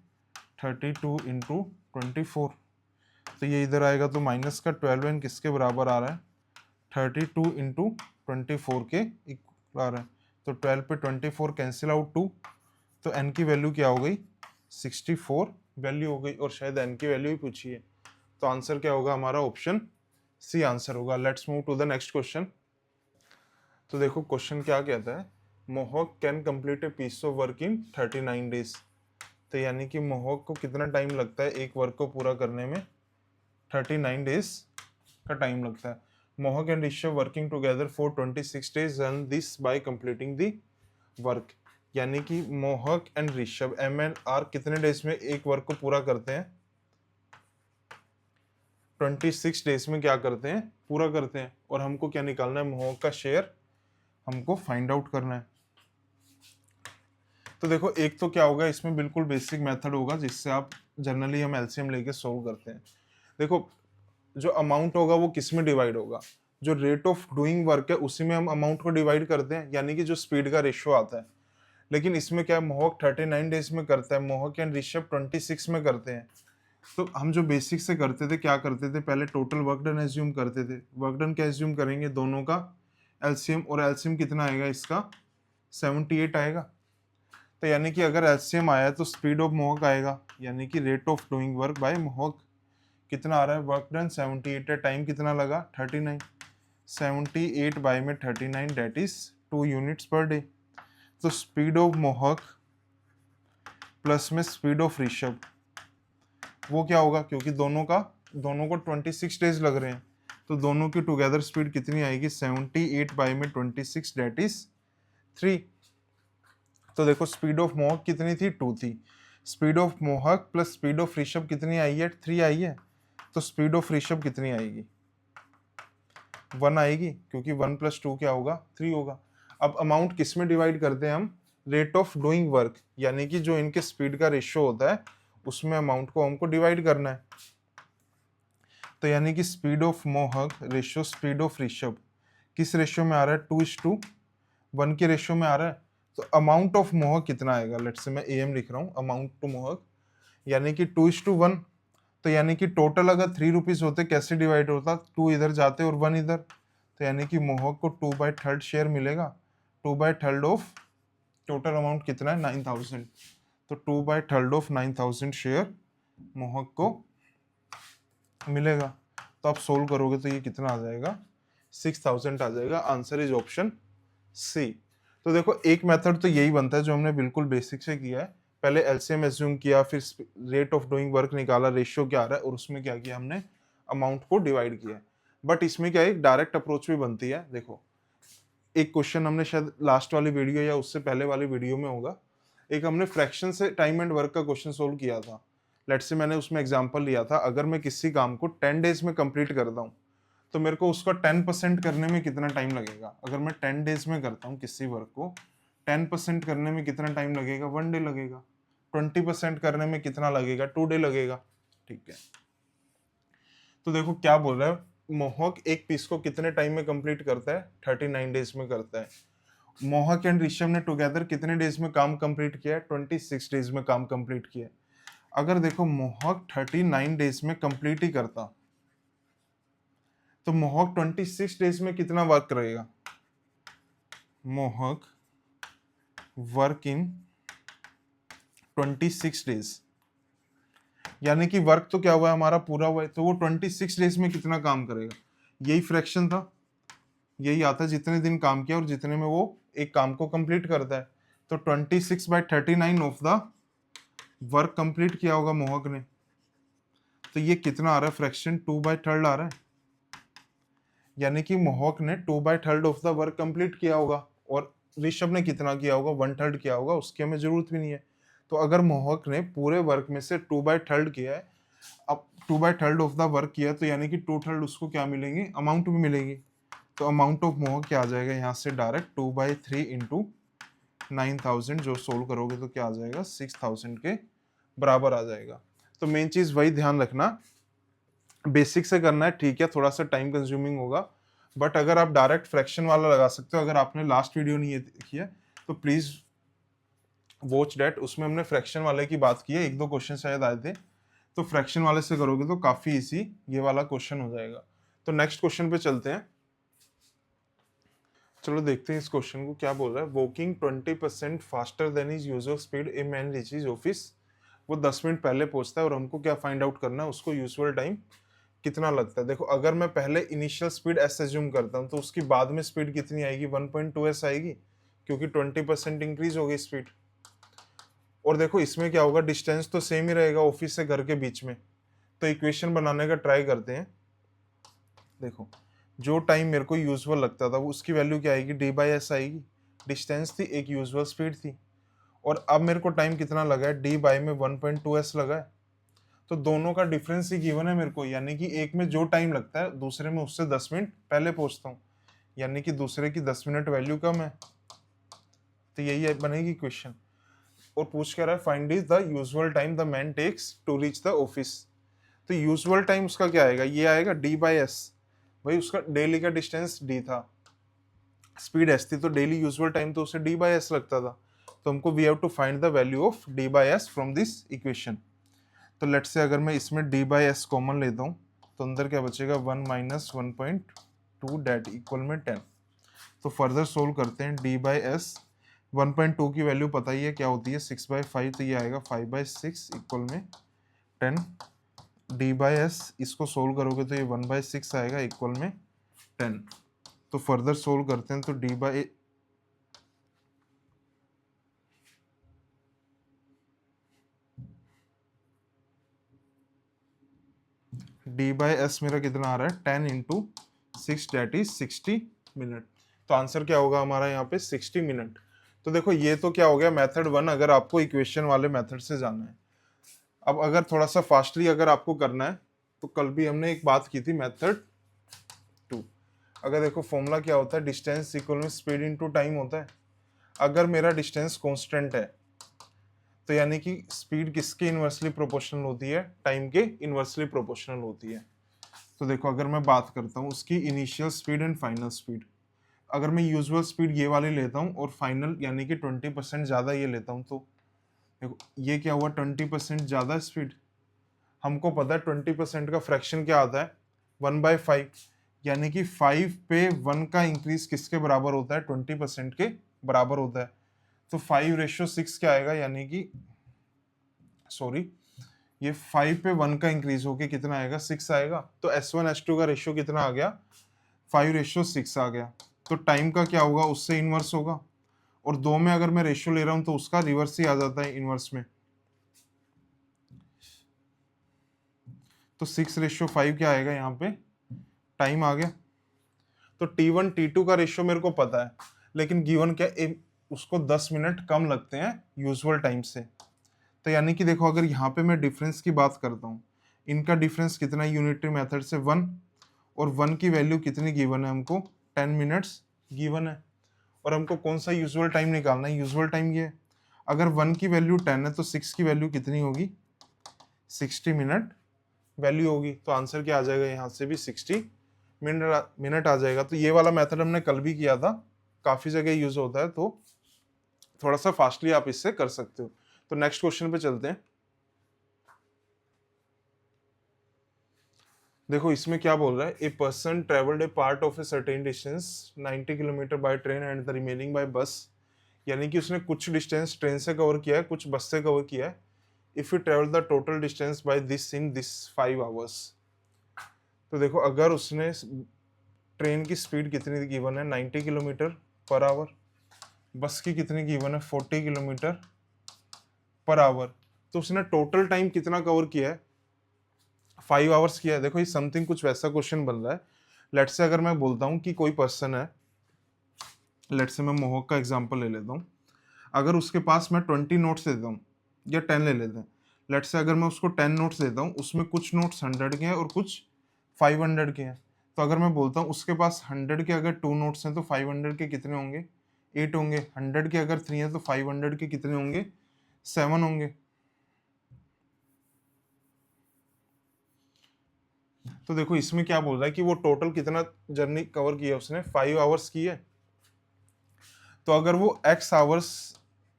32 इंटू 24, तो ये इधर आएगा तो माइनस का 12n किसके बराबर आ रहा है 32 इंटू 24 के इक्वल आ रहा है, तो 12 पे 24 कैंसिल आउट 2, तो n की वैल्यू क्या हो गई 64 वैल्यू हो गई, और शायद n की वैल्यू ही पूछी है, तो आंसर क्या होगा हमारा ऑप्शन सी आंसर होगा। Let's move to the next question. तो देखो क्वेश्चन क्या कहता है, Mohak can complete a piece of work in 39 days, तो यानी कि मोहक को कितना टाइम लगता है एक वर्क को पूरा करने में, 39 डेज का टाइम लगता है। Mohak and Rishabh working together for 26 days and this by completing the work, यानी कि Mohak and Rishabh M and R कितने डेज में एक वर्क को पूरा करते हैं, 26 डेज में क्या करते हैं पूरा करते हैं, और हमको क्या निकालना है मोहक का शेयर हमको फाइंड आउट करना है। तो देखो एक तो क्या होगा इसमें बिल्कुल बेसिक मेथड होगा जिससे आप जनरली हम एलसीएम लेके सोल्व करते हैं। देखो जो अमाउंट होगा वो किस में डिवाइड होगा, जो रेट ऑफ डूइंग वर्क है उसी में हम अमाउंट को डिवाइड करते हैं, यानी कि जो स्पीड का रेशियो आता है। लेकिन इसमें क्या है मोहक 39 डेज में करता है, मोहक एंड ऋषभ 26 में करते हैं। तो हम जो बेसिक से करते थे क्या करते थे, पहले टोटल वर्क डन एज्यूम करते थे। वर्क डन क्या एज्यूम करेंगे, दोनों का एलसीएम, और एलसीएम कितना आएगा इसका 78 आएगा। तो यानी कि अगर एलसीएम आया तो स्पीड ऑफ मोहक आएगा, यानी कि rate of doing work by मोहक कितना आ रहा है, वर्क डन 78 है, टाइम कितना लगा 39, 78 बाय में 39 that is 2 units per day. तो स्पीड ऑफ मोहक प्लस में स्पीड ऑफ ऋषभ वो क्या होगा, क्योंकि दोनों को 26 डेज लग रहे हैं, तो दोनों की टुगेदर स्पीड कितनी आएगी 78 बाय में 26 डेट इज 3। तो देखो स्पीड ऑफ मोहक कितनी थी 2 थी, speed of Mohak plus speed of Rishabh कितनी आई है 3 आई है, तो स्पीड ऑफ ऋषभ कितनी आएगी 1 आएगी, क्योंकि 1 प्लस 2 क्या होगा 3 होगा। अब अमाउंट किस में डिवाइड करते हैं हम, रेट ऑफ डूइंग वर्क, यानी कि जो इनके स्पीड का रेशियो होता है उसमें अमाउंट को हमको डिवाइड करना है। तो यानी कि स्पीड ऑफ मोहक रेशियो स्पीड ऑफ ऋषभ किस रेशियो में आ रहा है 2:1 के रेशियो में आ रहा है, तो अमाउंट ऑफ मोहक कितना आएगा, लेट्स से मैं एम लिख रहा हूँ अमाउंट टू मोहक, यानी कि 2:1, तो यानी कि टोटल अगर 3 रुपीज होते कैसे डिवाइड होता, 2 इधर जाते और 1 इधर, तो यानी कि मोहक को 2/3 शेयर मिलेगा, 2/3 ऑफ टोटल अमाउंट कितना है 9000, तो 2/3 ऑफ 9000 शेयर मोहक को मिलेगा। तो आप सोल्व करोगे तो ये कितना आ जाएगा 6000 आ जाएगा। Answer is option C. तो देखो एक मेथड तो यही बनता है जो हमने बिल्कुल बेसिक से किया है, पहले एलसीएम एज्यूम किया, फिर रेट ऑफ डूइंग वर्क निकाला, रेशियो क्या आ रहा है, और उसमें क्या किया हमने अमाउंट को डिवाइड किया। बट इसमें क्या एक डायरेक्ट अप्रोच भी बनती है। देखो एक क्वेश्चन हमने शायद लास्ट वाली वीडियो या उससे पहले वाली वीडियो में होगा, एक हमने फ्रैक्शन से टाइम एंड वर्क का क्वेश्चन सोल्व किया था। लेट्स से मैंने उसमें एग्जांपल लिया था, अगर मैं किसी काम को 10 डेज में कंप्लीट करता हूँ तो मेरे को उसका 10% करने में कितना टाइम लगेगा। अगर मैं 10 डेज में करता हूँ किसी वर्क को 10% करने में कितना टाइम लगेगा 1 डे लगेगा, 20% करने में कितना लगेगा 2 डे लगेगा। ठीक है, तो देखो क्या बोल रहा है, मोहक एक पीस को कितने टाइम में कंप्लीट करता है 39 डेज में करता है। मोहक एंड ऋषभ ने टुगेदर कितने डेज में काम कंप्लीट किया है 26 डेज में काम कंप्लीट किया है। अगर देखो मोहक 39 डेज में कंप्लीट ही करता तो मोहक 26 डेज में कितना वर्क करेगा, मोहक वर्क इन 26 डेज, यानी कि वर्क तो क्या हुआ है हमारा पूरा हुआ है, तो वो 26 डेज में कितना काम करेगा, यही फ्रैक्शन था, यही आता है जितने दिन काम किया और जितने में वो एक काम को कंप्लीट करता है। तो 26/39 ऑफ द वर्क कंप्लीट किया होगा मोहक ने, तो ये कितना आ रहा है फ्रैक्शन 2/3 आ रहा है, यानी कि मोहक ने 2/3 ऑफ द वर्क कंप्लीट किया होगा, और ऋषभ ने कितना किया होगा 1/3 किया होगा, उसकी हमें जरूरत भी नहीं है। तो अगर मोहक ने पूरे वर्क में से 2/3 किया है, अब 2/3 ऑफ द वर्क किया, तो यानी कि 2/3 उसको क्या मिलेंगे अमाउंट भी मिलेगी। तो अमाउंट ऑफ मोहक क्या आ जाएगा यहाँ से डायरेक्ट 2/3 इंटू 9000, जो सोल्व करोगे तो क्या आ जाएगा 6000 के बराबर आ जाएगा। तो मेन चीज वही ध्यान रखना, बेसिक से करना है ठीक है, थोड़ा सा टाइम कंज्यूमिंग होगा, बट अगर आप डायरेक्ट फ्रैक्शन वाला लगा सकते हो। अगर आपने लास्ट वीडियो नहीं देखी है तो प्लीज वॉच डैट, उसमें हमने फ्रैक्शन वाले की बात की है, एक दो क्वेश्चन शायद आए थे, तो फ्रैक्शन वाले से करोगे तो काफी इजी ये वाला क्वेश्चन हो जाएगा। तो नेक्स्ट क्वेश्चन पे चलते हैं। चलो देखते हैं इस क्वेश्चन को क्या बोल रहा है। Walking 20% faster than is usual speed a man reaches office. वो 10 मिनट पहले पहुंचता है और हमको क्या फाइंड आउट करना है, उसको यूजुअल टाइम कितना लगता है। देखो अगर मैं पहले इनिशियल स्पीड एस एज्यूम करता हूँ तो उसकी बाद में स्पीड कितनी आएगी, 1.2s आएगी, क्योंकि 20% इंक्रीज हो गई स्पीड। और देखो इसमें क्या होगा, डिस्टेंस तो सेम ही रहेगा ऑफिस से घर के बीच में। तो इक्वेशन बनाने का ट्राई करते हैं। देखो जो टाइम मेरे को यूजुअल लगता था वो उसकी वैल्यू क्या आएगी, डी बाई एस आएगी। डिस्टेंस थी, एक यूजुअल स्पीड थी, और अब मेरे को टाइम कितना लगा है, डी बाई में 1.2s लगा है। तो दोनों का डिफरेंस ही गिवन है मेरे को, यानी कि एक में जो टाइम लगता है दूसरे में उससे 10 मिनट पहले पहुंचता हूँ, यानी कि दूसरे की 10 मिनट वैल्यू कम है। तो यही बनेगी क्वेश्चन। और पूछ क्या रहा है, find is the usual time the man takes to reach the office. तो यूजुअल टाइम उसका क्या आएगा, ये आएगा डी बाई एस। भाई उसका डेली का डिस्टेंस डी था, स्पीड एस थी, तो डेली यूजुअल टाइम तो उसे डी बाई एस लगता था। तो हमको we have to find the value of d by s from this equation. तो लेट्स से अगर मैं इसमें डी बाई एस कॉमन लेता हूँ तो अंदर क्या बचेगा, 1 माइनस 1.2 डेट इक्वल में 10। तो फर्दर सोल्व करते हैं, डी बाई एस 1.2 की वैल्यू पता ही है क्या होती है, 6/5, तो ये आएगा 5/6 इक्वल में 10। डी बाई एस इसको सोल्व करोगे तो ये 1/6 आएगा इक्वल में 10। तो फर्दर सोल्व करते हैं, तो डी बाई एस मेरा कितना आ रहा है, 10 इंटू 6 डेट इज 60 मिनट। तो आंसर क्या होगा हमारा यहाँ पे, 60 मिनट। तो देखो ये तो क्या हो गया मेथड 1, अगर आपको इक्वेशन वाले मेथड से जाना है। अब अगर थोड़ा सा फास्टली अगर आपको करना है तो कल भी हमने एक बात की थी, मेथड 2। अगर देखो फॉर्मूला क्या होता है, डिस्टेंस इक्वल में स्पीड इनटू टाइम होता है। अगर मेरा डिस्टेंस कांस्टेंट है तो यानी कि स्पीड किसके इनवर्सली प्रोपोर्शनल होती है, टाइम के इनवर्सली प्रोपोर्शनल होती है। तो देखो अगर मैं बात करता हूँ उसकी initial speed and final speed, अगर मैं यूजुअल स्पीड ये वाली लेता हूँ और फाइनल यानी कि 20% ज़्यादा ये लेता हूँ, तो देखो ये क्या हुआ, 20% ज़्यादा स्पीड। हमको पता है 20% का फ्रैक्शन क्या आता है, 1/5, यानी कि 5 पे 1 का इंक्रीज किसके बराबर होता है, 20% के बराबर होता है। तो 5/6 क्या आएगा, यानी कि सॉरी ये 5 पे 1 का इंक्रीज होके कितना आएगा, 6 आएगा। तो S1 S2 का रेशियो कितना आ गया, 5/6 आ गया। तो टाइम का क्या होगा, उससे इनवर्स होगा। और 2 में अगर मैं रेशियो ले रहा हूं तो उसका रिवर्स ही आ जाता है इनवर्स में। तो 6/5 क्या आएगा यहाँ पे, टाइम आ गया। तो T1 T2 का रेशियो मेरे को पता है, लेकिन गिवन क्या उसको 10 मिनट कम लगते हैं यूजुअल टाइम से। तो यानी कि देखो अगर यहाँ पे मैं डिफरेंस की बात करता हूँ, इनका डिफरेंस कितना है यूनिटरी मेथड से, 1, और 1 की वैल्यू कितनी गिवन है हमको, 10 मिनट्स गिवन है। और हमको कौन सा यूजुअल टाइम निकालना है, यूजुअल टाइम ये है। अगर 1 की वैल्यू 10 है तो 6 की वैल्यू कितनी होगी, 60 मिनट वैल्यू होगी। तो आंसर क्या आ जाएगा, यहाँ से भी 60 मिनट आ जाएगा। तो ये वाला मेथड हमने कल भी किया था, काफी जगह यूज होता है, तो थोड़ा सा फास्टली आप इससे कर सकते हो। तो नेक्स्ट क्वेश्चन पे चलते हैं। देखो इसमें क्या बोल रहा है, a person travelled a part of a certain distance 90 kilometre by train and the remaining by bus. यानी कि उसने कुछ डिस्टेंस ट्रेन से कवर किया है, कुछ बस से कवर किया है। If you travel the total distance by this in this 5 hours. तो देखो अगर उसने ट्रेन की स्पीड कितनी गिवन है, 90 किलोमीटर पर आवर, बस की कितनी गिवन है, 40 किलोमीटर पर आवर, तो उसने टोटल टाइम कितना कवर किया है, 5 आवर्स किया है। देखो ये समथिंग कुछ वैसा क्वेश्चन बन रहा है। लेट्स से अगर मैं बोलता हूँ कि कोई पर्सन है, लेट्स से मैं मोहक का एग्जांपल ले लेता हूँ। अगर उसके पास मैं 20 नोट्स देता हूँ, या 10 ले लेते हैं। लेट्स से अगर मैं उसको 10 नोट्स देता हूँ, उसमें कुछ नोट्स 100 के हैं और कुछ 500 के हैं। तो अगर मैं बोलता हूँ उसके पास 100 के अगर 2 नोट्स हैं तो 500 के कितने होंगे, 8 होंगे। 100 के अगर 3 हैं तो 500 के कितने होंगे, 7 होंगे। तो देखो इसमें क्या बोल रहा है कि वो टोटल कितना जर्नी कवर किया, उसने 5 आवर्स की है। तो अगर वो x आवर्स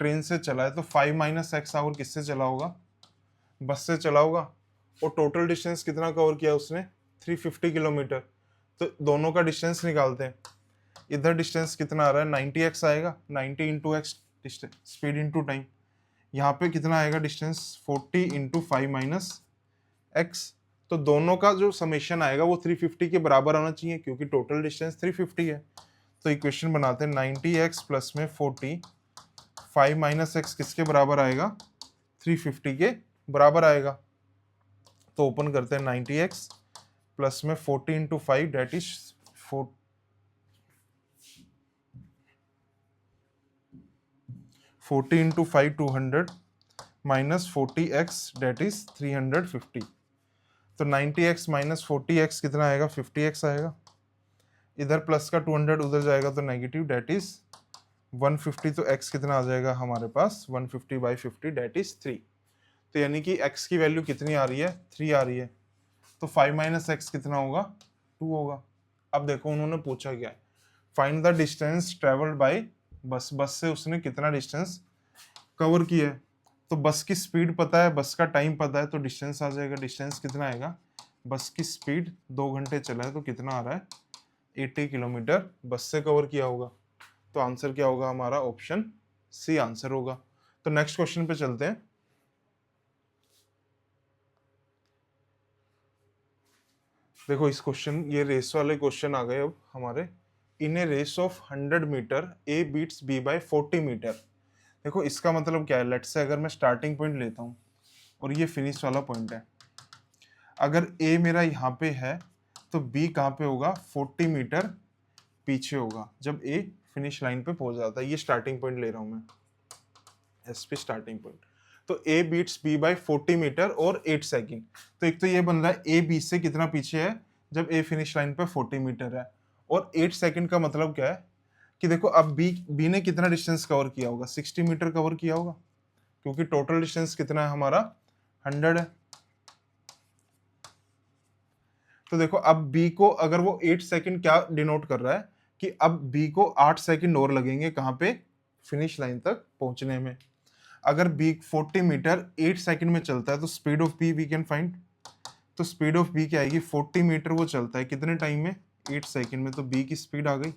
ट्रेन से चला है तो 5 माइनस एक्स आवर किससे चला होगा, बस से चला होगा। और टोटल डिस्टेंस कितना कवर किया उसने, 350 किलोमीटर। तो दोनों का डिस्टेंस निकालते हैं। इधर डिस्टेंस कितना आ रहा है, 90x आएगा, 90 into x speed into time. यहाँ पे कितना आएगा डिस्टेंस, 40 इंटू 5 माइनस एक्स। तो दोनों का जो समेशन आएगा वो 350 के बराबर आना चाहिए, क्योंकि टोटल डिस्टेंस 350 है। तो इक्वेशन बनाते हैं, 90x प्लस में 40, 5 माइनस एक्स किसके बराबर आएगा, 350 के बराबर आएगा। तो ओपन करते हैं, 90x प्लस में 40 into 5 that is 40 into 5 200 minus 40x that is 350। तो 90x माइनस 40x कितना आएगा, 50x आएगा। इधर प्लस का 200 उधर जाएगा तो नेगेटिव डेट इज 150। तो x कितना आ जाएगा हमारे पास, 150 बाई 50 डेट इज 3। तो यानी कि x की वैल्यू कितनी आ रही है, 3 आ रही है। तो 5 माइनस एक्स कितना होगा, 2 होगा। अब देखो उन्होंने पूछा क्या है, find the distance travelled by बस। बस से उसने कितना डिस्टेंस कवर किया है। तो बस की स्पीड पता है, बस का टाइम पता है, तो डिस्टेंस आ जाएगा। डिस्टेंस कितना आएगा, बस की स्पीड 2 घंटे चला है तो कितना आ रहा है, 80 किलोमीटर बस से कवर किया होगा। तो आंसर क्या होगा हमारा, ऑप्शन सी आंसर होगा। तो नेक्स्ट क्वेश्चन पे चलते हैं। देखो इस क्वेश्चन, ये रेस वाले क्वेश्चन आ गए अब हमारे। In a race of 100 metre A beats B by 40 metre. देखो इसका मतलब क्या है, लेट्स से अगर मैं स्टार्टिंग पॉइंट लेता हूँ और ये फिनिश वाला पॉइंट है। अगर ए मेरा यहाँ पे है तो बी कहाँ पे होगा, 40 मीटर पीछे होगा जब ए फिनिश लाइन पे पहुंच जाता है। ये स्टार्टिंग पॉइंट ले रहा हूँ मैं, एस पे स्टार्टिंग पॉइंट। तो A beats B by 40 metre और 8 सेकेंड। तो एक तो ये बन रहा है ए बी से कितना पीछे है जब ए फिनिश लाइन पे 40 मीटर है, और 8 सेकेंड का मतलब क्या है कि देखो अब बी ने कितना डिस्टेंस कवर किया होगा, 60 मीटर कवर किया होगा, क्योंकि टोटल डिस्टेंस कितना है हमारा, 100 है। तो देखो अब बी को अगर वो 8 सेकंड क्या डिनोट कर रहा है कि अब बी को 8 सेकंड और लगेंगे कहाँ पे, फिनिश लाइन तक पहुंचने में। अगर बी 40 मीटर 8 सेकंड में चलता है तो speed of B we can find. तो स्पीड ऑफ बी क्या आएगी, 40 मीटर वो चलता है कितने टाइम में, 8 सेकंड में। तो बी की स्पीड आ गई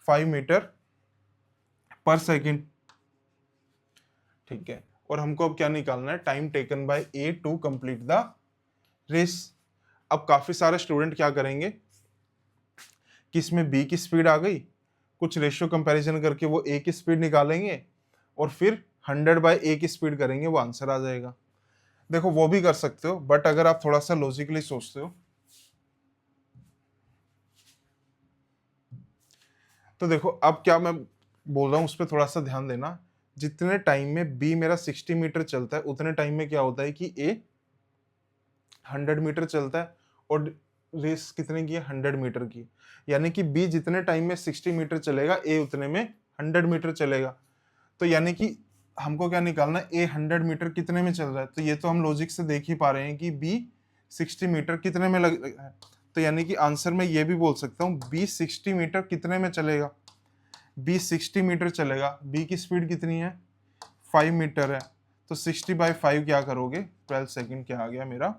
5 मीटर पर सेकंड, ठीक है। और हमको अब क्या निकालना है, time taken by A to complete the race. अब काफी सारे स्टूडेंट क्या करेंगे कि इसमें बी की स्पीड आ गई, कुछ रेशियो कंपैरिजन करके वो ए की स्पीड निकालेंगे और फिर 100 बाय ए की स्पीड करेंगे, वो आंसर आ जाएगा। देखो वो भी कर सकते हो, बट अगर आप थोड़ा सा लॉजिकली सोचते हो तो देखो अब क्या मैं बोल रहा हूँ उस पर थोड़ा सा ध्यान देना। जितने टाइम में बी मेरा 60 मीटर चलता है उतने टाइम में क्या होता है कि ए 100 मीटर चलता है, और रेस कितने की है, 100 मीटर की। यानी कि बी जितने टाइम में 60 मीटर चलेगा ए उतने में 100 मीटर चलेगा। तो यानी कि हमको क्या निकालना है, ए 100 मीटर कितने में चल रहा है। तो ये तो हम लॉजिक से देख ही पा रहे हैं कि बी 60 मीटर कितने में लग रहा है। तो यानी कि आंसर में ये भी बोल सकता हूँ बी 60 मीटर कितने में चलेगा, बी 60 मीटर चलेगा। बी की स्पीड कितनी है, 5 मीटर है। तो 60 बाई 5 क्या करोगे, 12 सेकेंड। क्या आ गया मेरा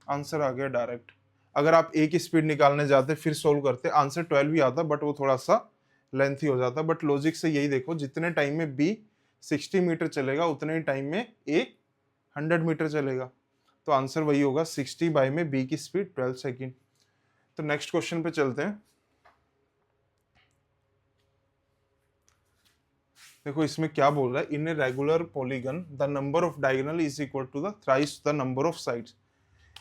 आंसर, आ गया डायरेक्ट। अगर आप ए की स्पीड निकालने जाते फिर सोल्व करते, आंसर 12 ही आता, बट वो थोड़ा सा लेंथी हो जाता। बट लॉजिक से यही देखो, जितने टाइम में बी 60 मीटर चलेगा उतने ही टाइम में ए 100 मीटर चलेगा। तो आंसर वही होगा, 60 बाई में बी की स्पीड 12 सेकेंड। तो नेक्स्ट क्वेश्चन पे चलते हैं। देखो इसमें क्या बोल रहा है, in a regular polygon the number of diagonal is equal to the thrice the number of sides.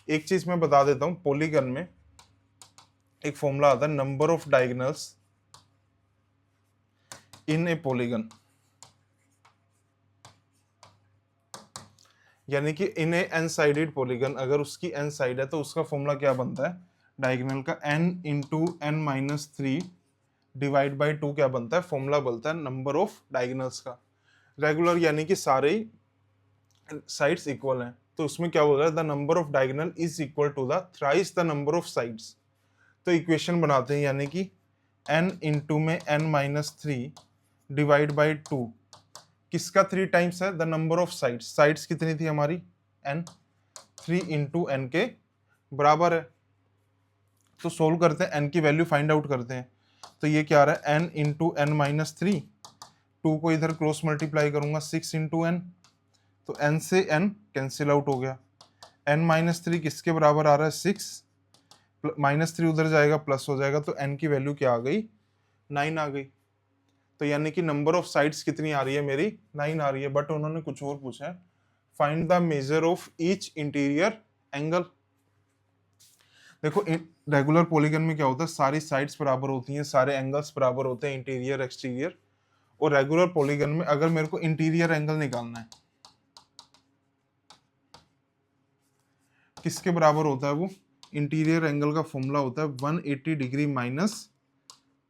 एक चीज मैं बता देता हूं, पॉलीगन में एक फॉर्मूला आता है, number of diagonals in A polygon, यानी कि इन ए एन साइडेड पॉलीगन, अगर उसकी एन साइड है तो उसका फॉर्मूला क्या बनता है, डायगोनल का n into n minus 3 divide by 2 क्या बनता है, फॉर्मूला बनता है नंबर ऑफ डायगोनल्स का। रेगुलर यानी कि सारे साइड्स इक्वल हैं, तो उसमें क्या बोल रहा है, the number of diagonal is equal to the thrice the number of sides. तो इक्वेशन बनाते हैं, यानी कि n इंटू में n माइनस 3 डिवाइड बाई 2 किसका 3 टाइम्स है? The number of sides, sides कितनी थी हमारी? n, 3 इंटू एन के बराबर है। तो सोल्व करते हैं, n की वैल्यू फाइंड आउट करते हैं। तो ये क्या आ रहा है? n इंटू एन माइनस 3, 2 को इधर क्रॉस मल्टीप्लाई करूंगा, 6 इंटू एन, तो n से n कैंसिल आउट हो गया। n माइनस 3 किसके बराबर आ रहा है? 6, माइनस 3 उधर जाएगा प्लस हो जाएगा, तो n की वैल्यू क्या आ गई? 9 आ गई। तो यानी कि नंबर ऑफ साइड्स कितनी आ रही है मेरी? 9 आ रही है। बट उन्होंने कुछ और पूछा है, find the measure of each interior angle. देखो रेगुलर पॉलीगन में क्या होता है, सारी साइड्स बराबर होती हैं, सारे एंगल्स बराबर होते हैं, इंटीरियर एक्सटीरियर। और रेगुलर पॉलीगन में अगर मेरे को इंटीरियर एंगल निकालना है, किसके बराबर होता है वो? इंटीरियर एंगल का फॉर्मूला होता है 180 degree minus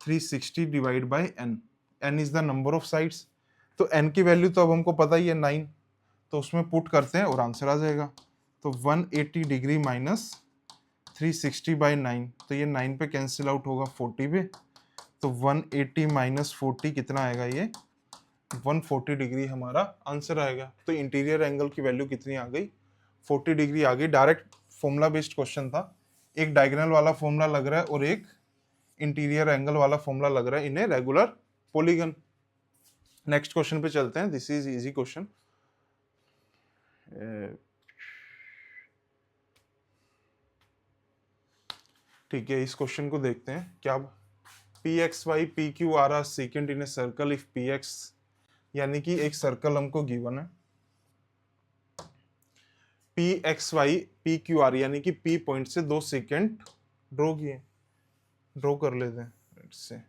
360 divide by n। n is the number of sides. तो n की वैल्यू तो अब हमको पता ही है 9, तो उसमें पुट करते हैं और आंसर आ जाएगा। तो 180 डिग्री माइनस 360 बाई 9, तो ये 9 पे कैंसिल आउट होगा 40 पे, तो 180 माइनस 40 कितना आएगा? ये 140 डिग्री हमारा आंसर आएगा। तो इंटीरियर एंगल की वैल्यू कितनी आ गई? 40 डिग्री आ गई। डायरेक्ट फॉर्मूला बेस्ड क्वेश्चन था, एक डायगोनल वाला फॉर्मूला लग रहा है और एक इंटीरियर एंगल वाला फॉर्मूला लग रहा है in a regular polygon. Next question पे चलते हैं, दिस इज इजी क्वेश्चन। ठीक है, इस क्वेश्चन को देखते हैं। क्या P X Y P Q R are second in a circle if P X, यानी कि एक सर्कल हमको गिवन है, P X Y P Q R, यानी कि पी पॉइंट से 2 सेकेंड ड्रॉ किए, ड्रॉ कर लेते हैं इससे।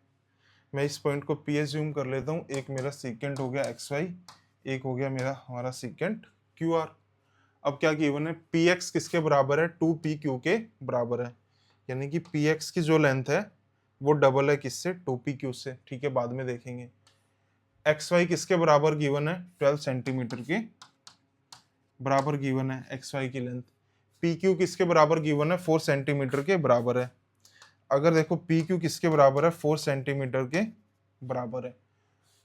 मैं इस पॉइंट को पी एज्यूम कर लेता हूँ, एक मेरा सेकेंड हो गया एक्स वाई, एक हो गया मेरा हमारा सेकेंड क्यू आर। अब क्या गिवन है? पी एक्स किसके बराबर है? 2 पी क्यू के बराबर है, यानी कि पी एक्स की जो लेंथ है वो डबल है किससे? 2 पी क्यू से। ठीक है, बाद में देखेंगे। एक्स वाई किसके बराबर गिवन है? 12 सेंटीमीटर के बराबर गिवन है एक्स वाई की लेंथ। पी क्यू किसके बराबर गिवन है? 4 सेंटीमीटर के बराबर है। अगर देखो पी क्यू किसके बराबर है? 4 सेंटीमीटर के बराबर है,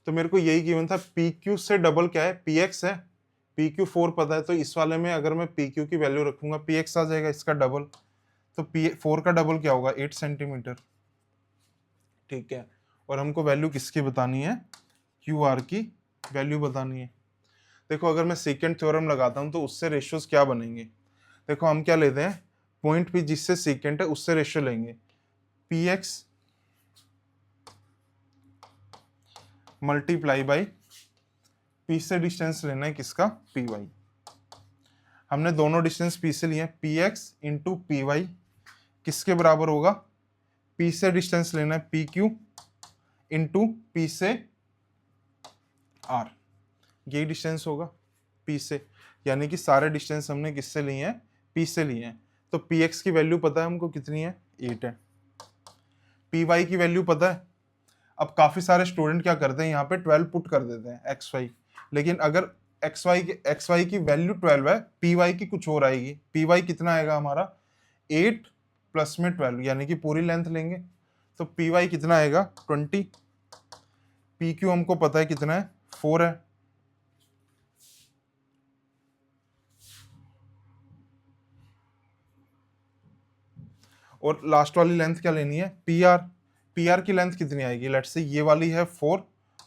तो मेरे को यही गिवन था। पी क्यू से डबल क्या है? पी एक्स है। पी क्यू 4 पता है, तो इस वाले में अगर मैं पी क्यू की वैल्यू रखूंगा, पी एक्स आ जाएगा इसका डबल, तो पी 4 का डबल क्या होगा? 8 सेंटीमीटर। ठीक है, और हमको वैल्यू किसकी बतानी है? क्यू आर की वैल्यू बतानी है। देखो अगर मैं सेकेंड थ्योरम लगाता हूं तो उससे रेशियोज क्या बनेंगे? देखो हम क्या लेते हैं, पॉइंट पी जिससे सेकेंड है उससे रेशियो लेंगे, P X multiply by P से डिस्टेंस लेना है किसका? P Y. हमने दोनों डिस्टेंस पी से लिए, P X into P Y किसके बराबर होगा? पी से डिस्टेंस लेना है पी क्यू इंटू पी से आर, यही डिस्टेंस होगा पी से, यानी कि सारे डिस्टेंस हमने किससे लिए हैं? पी से लिए हैं। तो पी एक्स की वैल्यू पता है हमको कितनी है? 8 है। पी वाई की वैल्यू पता है। अब काफी सारे स्टूडेंट क्या करते हैं, यहाँ पे 12 पुट कर देते हैं एक्स वाई, लेकिन अगर एक्स वाई की वैल्यू 12 है, पी वाई की कुछ और आएगी। पी वाई कितना आएगा हमारा? 8 प्लस में 12, यानी कि पूरी लेंथ लेंगे, तो पी वाई कितना आएगा? 20। पी क्यू हमको पता है कितना है? 4 है। और लास्ट वाली लेंथ क्या लेनी है? P R. पी आर की लेंथ कितनी आएगी? लेट्स से ये वाली है 4,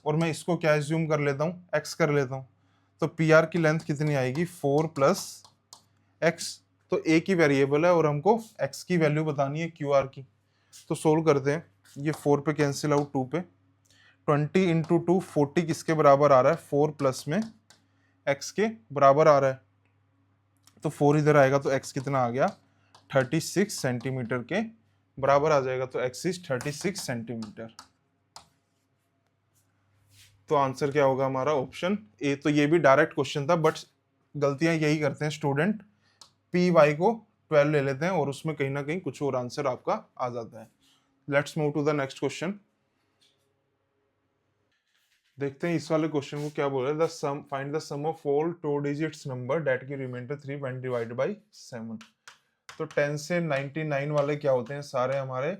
और मैं इसको क्या एज्यूम कर लेता हूँ? एक्स कर लेता हूँ, तो पी आर की लेंथ कितनी आएगी? 4 प्लस एक्स। तो ए की वेरिएबल है और हमको एक्स की वैल्यू बतानी है क्यू आर की। तो सोल्व करते हैं, ये 4 पे कैंसिल आउट 2 पे, 20 इंटू 2 40 किसके बराबर आ रहा है? 4 प्लस में एक्स के बराबर आ रहा है, तो 4 इधर आएगा तो एक्स कितना आ गया? 36 सेंटीमीटर के बराबर आ जाएगा, तो एक्स इज 36 सेंटीमीटर। तो आंसर क्या होगा हमारा? Option A. तो ये भी डायरेक्ट क्वेश्चन था, बट गलतियां यही करते हैं स्टूडेंट, पी वाई को 12 ले लेते हैं और उसमें कहीं ना कहीं कुछ और आंसर आपका आ जाता है। Let's move to the next question. देखते हैं इस वाले क्वेश्चन को क्या बोल रहा है। The sum, find the sum of all 2 digits number that give remainder 3 when divided by 7। तो 10 से 99 वाले क्या होते हैं? सारे हमारे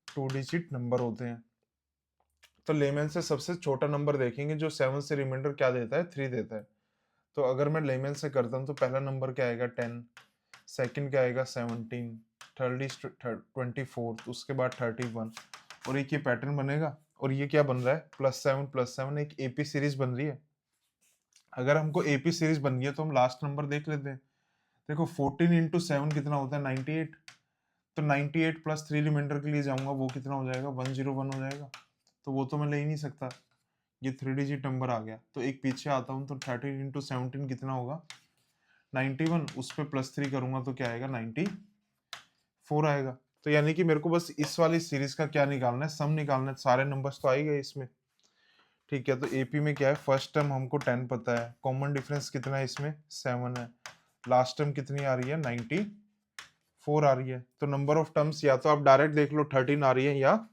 2 डिजिट नंबर होते हैं। तो लेमन से सबसे छोटा नंबर देखेंगे जो 7 से रिमाइंडर क्या देता है, 3 देता है। तो अगर मैं लेमन से करता हूँ तो पहला नंबर क्या आएगा 10, सेकंड क्या आएगा 17, थर्ड इज 24, उसके बाद 31, और एक ये पैटर्न बनेगा। और ये क्या बन रहा है, +7 एक एपी सीरीज बन रही है। अगर हमको एपी सीरीज बननी है तो हम लास्ट नंबर देख लेते हैं। देखो 14 इंटू 7 कितना होता है 98, तो 98 प्लस 3 रिमाइंडर के लिए जाऊंगा, वो कितना हो जाएगा 101 हो जाएगा। तो वो तो मैं ले ही नहीं सकता, ये 3 डिजिट नंबर आ गया। तो एक पीछे आता हूँ, तो 13 इंटू 17 कितना होगा 91, उस पर +3 करूंगा तो क्या आएगा 94 आएगा। तो यानी कि मेरे को बस इस वाली सीरीज का क्या निकालना है, सम निकालना है। सारे नंबर्स तो आ ही गए इसमें, ठीक है। तो एपी में क्या है, फर्स्ट टर्म हमको 10 पता है, कॉमन डिफरेंस कितना है इसमें 7 है, लास्ट टर्म कितनी आ रही है 94 आ रही है। तो नंबर ऑफ टर्म्स या तो आप डायरेक्ट देख लो 13 आ रही है, या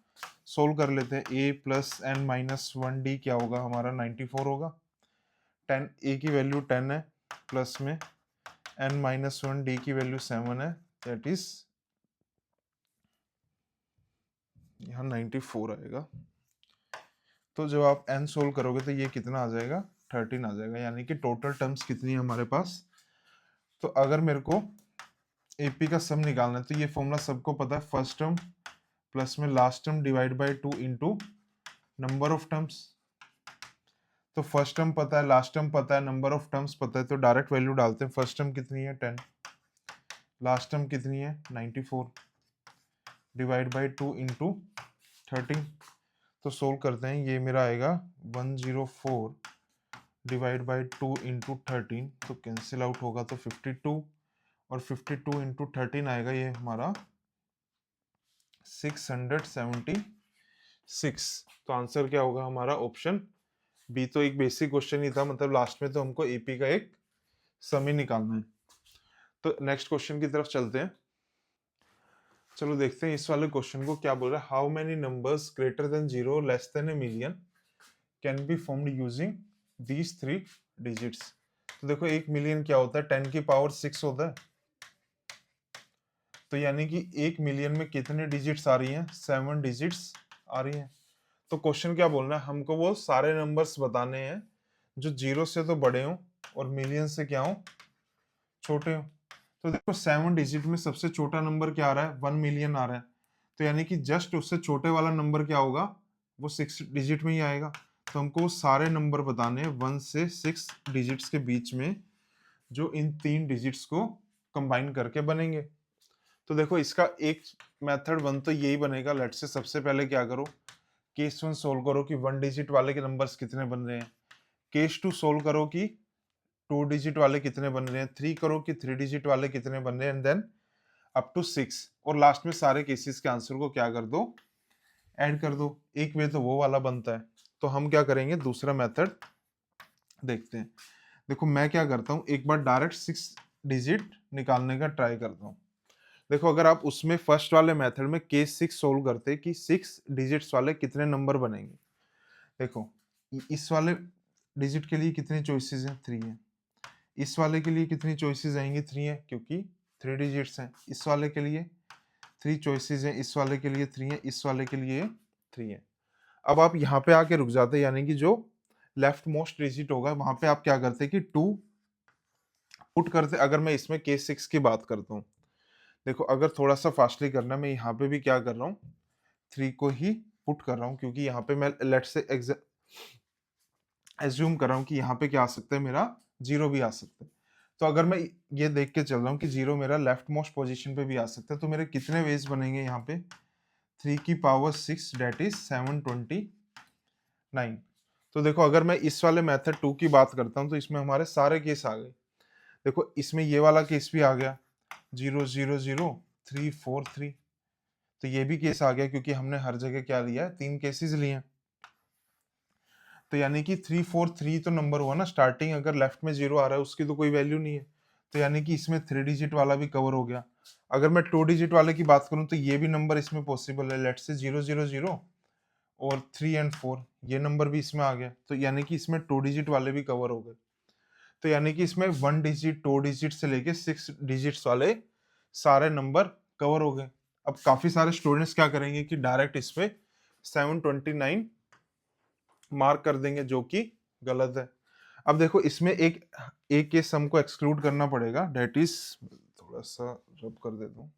सोल्व कर लेते हैं। a plus n minus 1d क्या होगा हमारा 94 होगा। 10 a की वैल्यू 10 है, प्लस में n माइनस 1 d की वैल्यू 7 है, दैट इज यहाँ 94 आएगा। तो जब आप n सोल्व करोगे तो ये कितना आ जाएगा 13 आ जाएगा। यानी कि टोटल टर्म्स कितनी है हमारे पास। तो अगर मेरे को एपी का सम निकालना है तो ये फॉर्मूला सबको पता है, फर्स्ट टर्म प्लस में last term divide by 2 into number of terms. तो फर्स्ट टर्म पता है, लास्ट टर्म पता है, नंबर ऑफ टर्म्स पता है, तो डायरेक्ट वैल्यू डालते हैं। फर्स्ट टर्म कितनी है 10, लास्ट टर्म कितनी है 94, डिवाइड बाय 2 इंटू 13। तो सोल्व करते हैं, ये मेरा आएगा 104 डिवाइड बाय 2 इंटू 13, तो कैंसिल आउट होगा तो 52, और 52 इंटू 13 आएगा ये हमारा 676। तो आंसर क्या होगा हमारा ऑप्शन बी। तो एक बेसिक क्वेश्चन ही था, मतलब लास्ट में तो हमको एपी का एक सम ही निकालना है। तो नेक्स्ट क्वेश्चन की तरफ चलते हैं। चलो देखते हैं इस वाले क्वेश्चन को क्या बोल रहा है। How many numbers greater than 0 less than a million can be formed using these 3 digits. तो देखो 1 मिलियन क्या होता है 10 की पावर 6 होता है। तो यानी कि 1 मिलियन में कितने डिजिट्स आ रही हैं, 7 डिजिट्स आ रही हैं। तो क्वेश्चन क्या बोलना है हमको, वो सारे नंबर्स बताने हैं जो 0 से तो बड़े हों और मिलियन से क्या हो छोटे हों। तो देखो 7 डिजिट में सबसे छोटा नंबर क्या आ रहा है 1 मिलियन आ रहा है। तो यानी कि जस्ट उससे छोटे वाला नंबर क्या होगा, वो 6 डिजिट में ही आएगा। तो हमको वो सारे नंबर बताने हैं 1 से 6 डिजिट्स के बीच में, जो इन 3 डिजिट्स को कंबाइन करके बनेंगे। तो देखो इसका एक मेथड वन तो यही बनेगा। लेट्स से सबसे पहले क्या करो, केस 1 सोल्व करो कि 1 डिजिट वाले के नंबर्स कितने बन रहे हैं। केस 2 सोल्व करो कि 2 डिजिट वाले कितने बन रहे हैं। 3 करो कि 3 डिजिट वाले कितने बन रहे हैं, एंड देन अप टू 6। और लास्ट में सारे केसेस के आंसर को क्या कर दो, ऐड कर दो। एक वे तो वो वाला बनता है। तो हम क्या करेंगे, दूसरा मेथड देखते हैं। देखो मैं क्या करता हूँ, एक बार डायरेक्ट 6 डिजिट निकालने का ट्राई करता हूँ। देखो अगर आप उसमें फर्स्ट वाले मेथड में केस 6 सोल्व करते कि 6 डिजिट्स वाले कितने नंबर बनेंगे। देखो इस वाले डिजिट के लिए कितनी चॉइसेस हैं, 3 है। इस वाले के लिए कितनी चॉइसेस आएंगी, 3 है, क्योंकि 3 डिजिट्स हैं। इस वाले के लिए 3 चॉइसेस हैं, इस वाले के लिए 3 है, इस वाले के लिए 3 है। अब आप यहाँ पे आके रुक जाते, यानी कि जो लेफ्ट मोस्ट डिजिट होगा वहां पे आप क्या करते कि 2 पुट करते। अगर मैं इसमें केस 6 की बात करता हूँ, देखो अगर थोड़ा सा फास्टली करना, मैं यहाँ पे भी क्या कर रहा हूँ 3 को ही पुट कर रहा हूँ, क्योंकि यहाँ पे मैं लेट से एज्यूम कर रहा हूँ कि यहाँ पे क्या आ सकता है, मेरा 0 भी आ सकता है। तो अगर मैं ये देख के चल रहा हूँ कि 0 मेरा लेफ्ट मोस्ट पोजीशन पे भी आ सकता है, तो मेरे कितने वेज बनेंगे यहाँ पे 3 की पावर 6 डेट इज 729। तो देखो अगर मैं इस वाले मेथड 2 की बात करता हूँ तो इसमें हमारे सारे केस आ गए। देखो इसमें ये वाला केस भी आ गया 0 0 0 3 4 3, तो ये भी केस आ गया क्योंकि हमने हर जगह क्या लिया है, 3 केसेस लिए हैं। तो यानी कि 3 4 3 तो नंबर हुआ ना स्टार्टिंग, अगर लेफ्ट में 0 आ रहा है उसकी तो कोई वैल्यू नहीं है। तो यानी कि इसमें 3 डिजिट वाला भी कवर हो गया। अगर मैं 2 डिजिट वाले की बात करूं तो ये भी नंबर इसमें पॉसिबल है। लेट्स से 0 0 0 और 3 एंड 4, ये नंबर भी इसमें आ गया। तो यानी कि इसमें 2 डिजिट वाले भी कवर हो गए। तो यानी कि इसमें 1 डिजिट 2 डिजिट से लेके 6 डिजिट्स वाले सारे नंबर कवर हो गए। अब काफी सारे स्टूडेंट्स क्या करेंगे कि डायरेक्ट इस पे 729 मार्क कर देंगे जो कि गलत है। अब देखो इसमें एक के सम को एक्सक्लूड करना पड़ेगा, डेट इज, थोड़ा सा रब कर देता हूँ।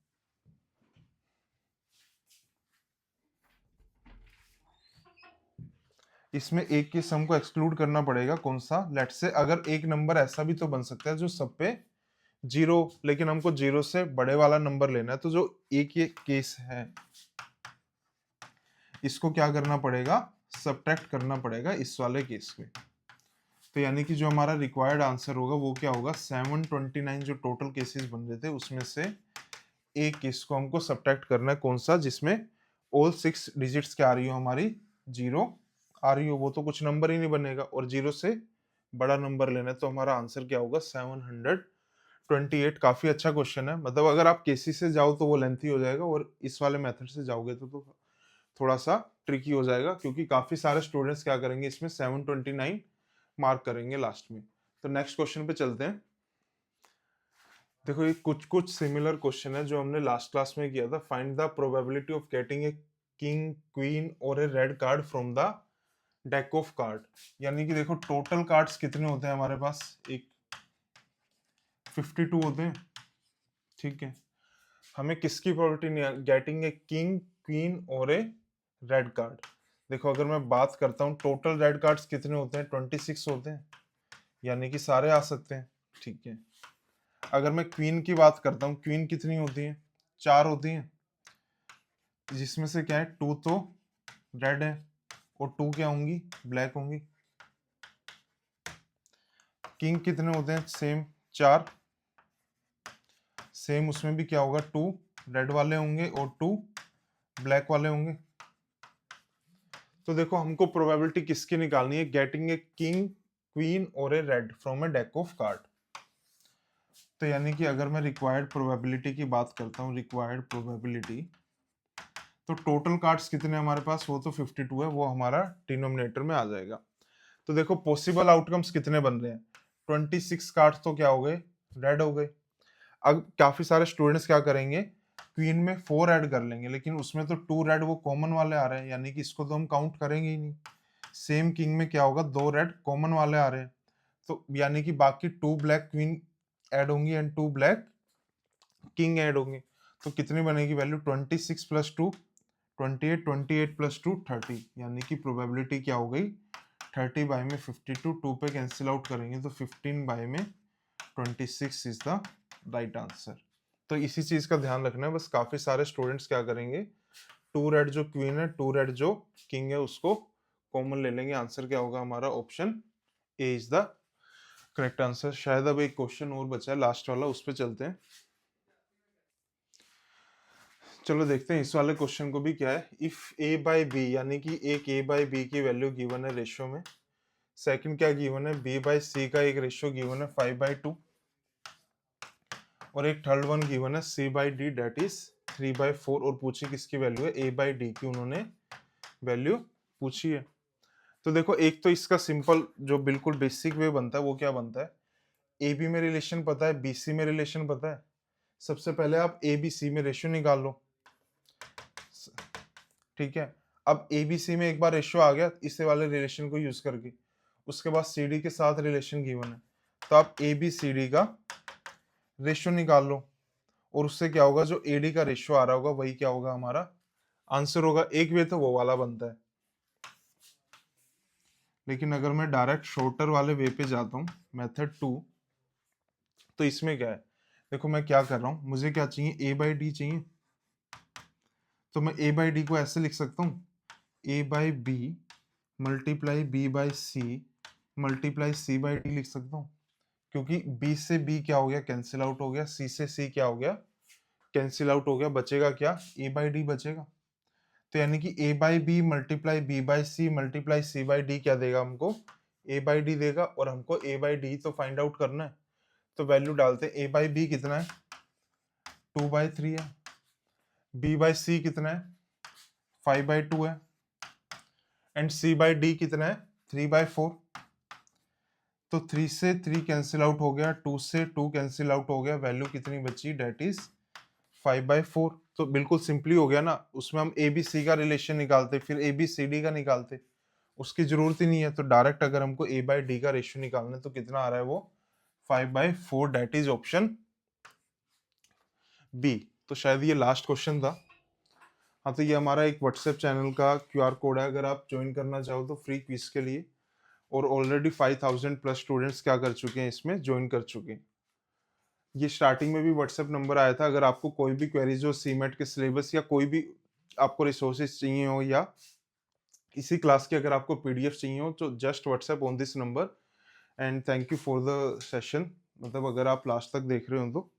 इसमें एक के सम को एक्सक्लूड करना पड़ेगा, कौन सा, लेट से अगर एक नंबर ऐसा भी तो बन सकता है जो सब पे जीरो, लेकिन हमको जीरो से बड़े वाला नंबर लेना है, तो जो एक ये केस है इसको क्या करना पड़ेगा, सब्ट्रैक्ट करना पड़ेगा इस वाले केस में। तो यानी कि जो हमारा रिक्वायर्ड आंसर होगा वो क्या होगा, 729 जो टोटल केसेस बन रहे थे उसमें से एक केस को हमको सब्ट्रैक्ट करना है, कौन सा, जिसमें ऑल 6 डिजिट्स क्या आ रही हो हमारी, जीरो आ रही हो, वो तो कुछ नंबर ही नहीं बनेगा, और जीरो से बड़ा नंबर लेना है, तो हमारा आंसर क्या होगा 728। काफी अच्छा क्वेश्चन है, मतलब अगर आप केसी से जाओ तो वो लेंथी हो जाएगा, और इस वाले मेथड से जाओगे तो थोड़ा सा ट्रिकी हो जाएगा, क्योंकि काफी सारे स्टूडेंट्स क्या करेंगे इसमें 729 मार्क करेंगे लास्ट में। तो नेक्स्ट क्वेश्चन पे चलते हैं। देखो ये कुछ कुछ सिमिलर क्वेश्चन है जो हमने लास्ट क्लास में किया था, find the probability of getting a king, queen और a red card from the deck of card. यानी कि देखो टोटल कार्ड्स कितने होते हैं हमारे पास, एक 52 होते हैं, ठीक है। हमें किसकी प्रोबेबिलिटी नहीं, गेटिंग ए किंग, क्वीन और ए रेड कार्ड। देखो अगर मैं बात करता हूँ टोटल रेड कार्ड्स कितने होते हैं, 26 होते हैं, यानी कि सारे आ सकते हैं, ठीक है। अगर मैं क्वीन की बात करता हूँ, क्वीन कितनी होती है, 4 होती हैं, जिसमें से क्या है 2 तो रेड है और 2 क्या होंगी, ब्लैक होंगी। किंग कितने होते हैं, सेम 4, सेम उसमें भी क्या होगा, 2 रेड वाले होंगे और 2 ब्लैक वाले होंगे। तो देखो हमको प्रोबेबिलिटी किसकी निकालनी है, गेटिंग ए किंग, क्वीन और a red from a deck of card. तो यानी कि अगर मैं रिक्वायर्ड प्रोबेबिलिटी की बात करता हूँ, रिक्वायर्ड प्रोबेबिलिटी, तो टोटल कार्ड्स कितने हमारे पास, वो तो 52 है, वो हमारा डिनोमिनेटर में आ जाएगा। तो देखो पॉसिबल आउटकम्स कितने बन रहे हैं, 26 कार्ड्स तो क्या हो गए, रेड हो गए। अब काफी सारे स्टूडेंट्स क्या करेंगे, क्वीन में 4 ऐड कर लेंगे, लेकिन उसमें तो 2 रेड वो कॉमन वाले आ रहे हैं, यानी कि इसको तो हम काउंट करेंगे ही नहीं। सेम किंग में क्या होगा, 2 रेड कॉमन वाले आ रहे हैं, तो यानी कि बाकी 2 ब्लैक क्वीन ऐड होंगी एंड 2 ब्लैक किंग ऐड होंगे। तो कितनी बनेगी वैल्यू, 26 प्लस 2 28, 28 प्लस 2 30, यानी कि प्रोबेबिलिटी क्या हो गई, 30 बाई में 52, 2 पे कैंसिल आउट करेंगे तो 15 बाई में 26 इज द राइट आंसर। तो इसी चीज का ध्यान रखना है, बस काफी सारे स्टूडेंट्स क्या करेंगे, 2 रेड जो क्वीन है, 2 रेड जो किंग है, उसको कॉमन ले लेंगे। आंसर क्या होगा हमारा, option A is the correct answer. शायद अब एक क्वेश्चन और बचा है लास्ट वाला, उस पर चलते हैं। चलो देखते हैं इस वाले क्वेश्चन को भी क्या है। इफ ए बाई बी, यानी कि एक ए बाई बी की वैल्यू गिवन है रेशियो में, सेकंड क्या गिवन है, बी बाई सी का एक रेशियो गिवन है 5/2, और एक थर्ड वन गिवन है सी बाई डी डेट इज 3/4, और पूछी किसकी वैल्यू है, ए बाई डी की उन्होंने वैल्यू पूछी है। तो देखो एक तो इसका सिंपल जो बिल्कुल बेसिक वे बनता है वो क्या बनता है, ए बी में रिलेशन पता है, बी सी में रिलेशन पता है, सबसे पहले आप ए बी सी में रेशियो निकाल लो, ठीक है। अब ए बी सी में एक बार रेशियो आ गया इस वाले रिलेशन को यूज करके, उसके बाद सी डी के साथ रिलेशन गिवन है, तो आप ए बी सी डी का रेशियो निकाल लो, और उससे क्या होगा, जो ए डी का रेशियो आ रहा होगा वही क्या होगा हमारा आंसर होगा। एक वे तो वो वाला बनता है, लेकिन अगर मैं डायरेक्ट शॉर्टर वाले वे पे जाता हूँ, मेथड 2, तो इसमें क्या है, देखो मैं क्या कर रहा हूँ, मुझे क्या चाहिए, ए बाई डी चाहिए, तो मैं ए बाई डी को ऐसे लिख सकता हूँ, a by b multiply b by c multiply c by d लिख सकता हूँ, क्योंकि बी से बी क्या हो गया, कैंसिल आउट हो गया, सी से सी क्या हो गया, कैंसिल आउट हो गया, बचेगा क्या, ए बाई डी बचेगा। तो यानी कि a by b multiply b by c multiply c by d क्या देगा हमको, ए बाई डी देगा, और हमको ए बाई डी तो फाइंड आउट करना है, तो वैल्यू डालते हैं, ए बाई बी कितना है, 2/3 है, बी बाई सी कितना है, 5/2 है, एंड सी बाई डी कितना है, 3/4। तो 3 से 3 कैंसिल आउट हो गया, 2 से 2 कैंसिल आउट हो गया, वैल्यू कितनी बची, डेट इज 5/4। तो बिल्कुल सिंपली हो गया ना, उसमें हम ए बी सी का रिलेशन निकालते, फिर ए बी सी डी का निकालते, उसकी जरूरत ही नहीं है। तो डायरेक्ट अगर हमको A/D का रेशियो निकालना है तो कितना आ रहा है वो 5/4, डेट इज ऑप्शन बी। तो शायद ये लास्ट क्वेश्चन था। हाँ, तो ये हमारा एक व्हाट्सएप चैनल का QR कोड है, अगर आप ज्वाइन करना चाहो तो फ्री क्विज के लिए। और ऑलरेडी 5000 प्लस स्टूडेंट्स क्या कर चुके हैं, इसमें ज्वाइन कर चुके हैं। ये स्टार्टिंग में भी व्हाट्सएप नंबर आया था, अगर आपको कोई भी क्वेरीज हो सीमेट के सिलेबस या कोई भी आपको रिसोर्सेज चाहिए हो या इसी क्लास की अगर आपको PDF चाहिए हो तो just WhatsApp on this number. And thank you for the session, मतलब अगर आप लास्ट तक देख रहे हो तो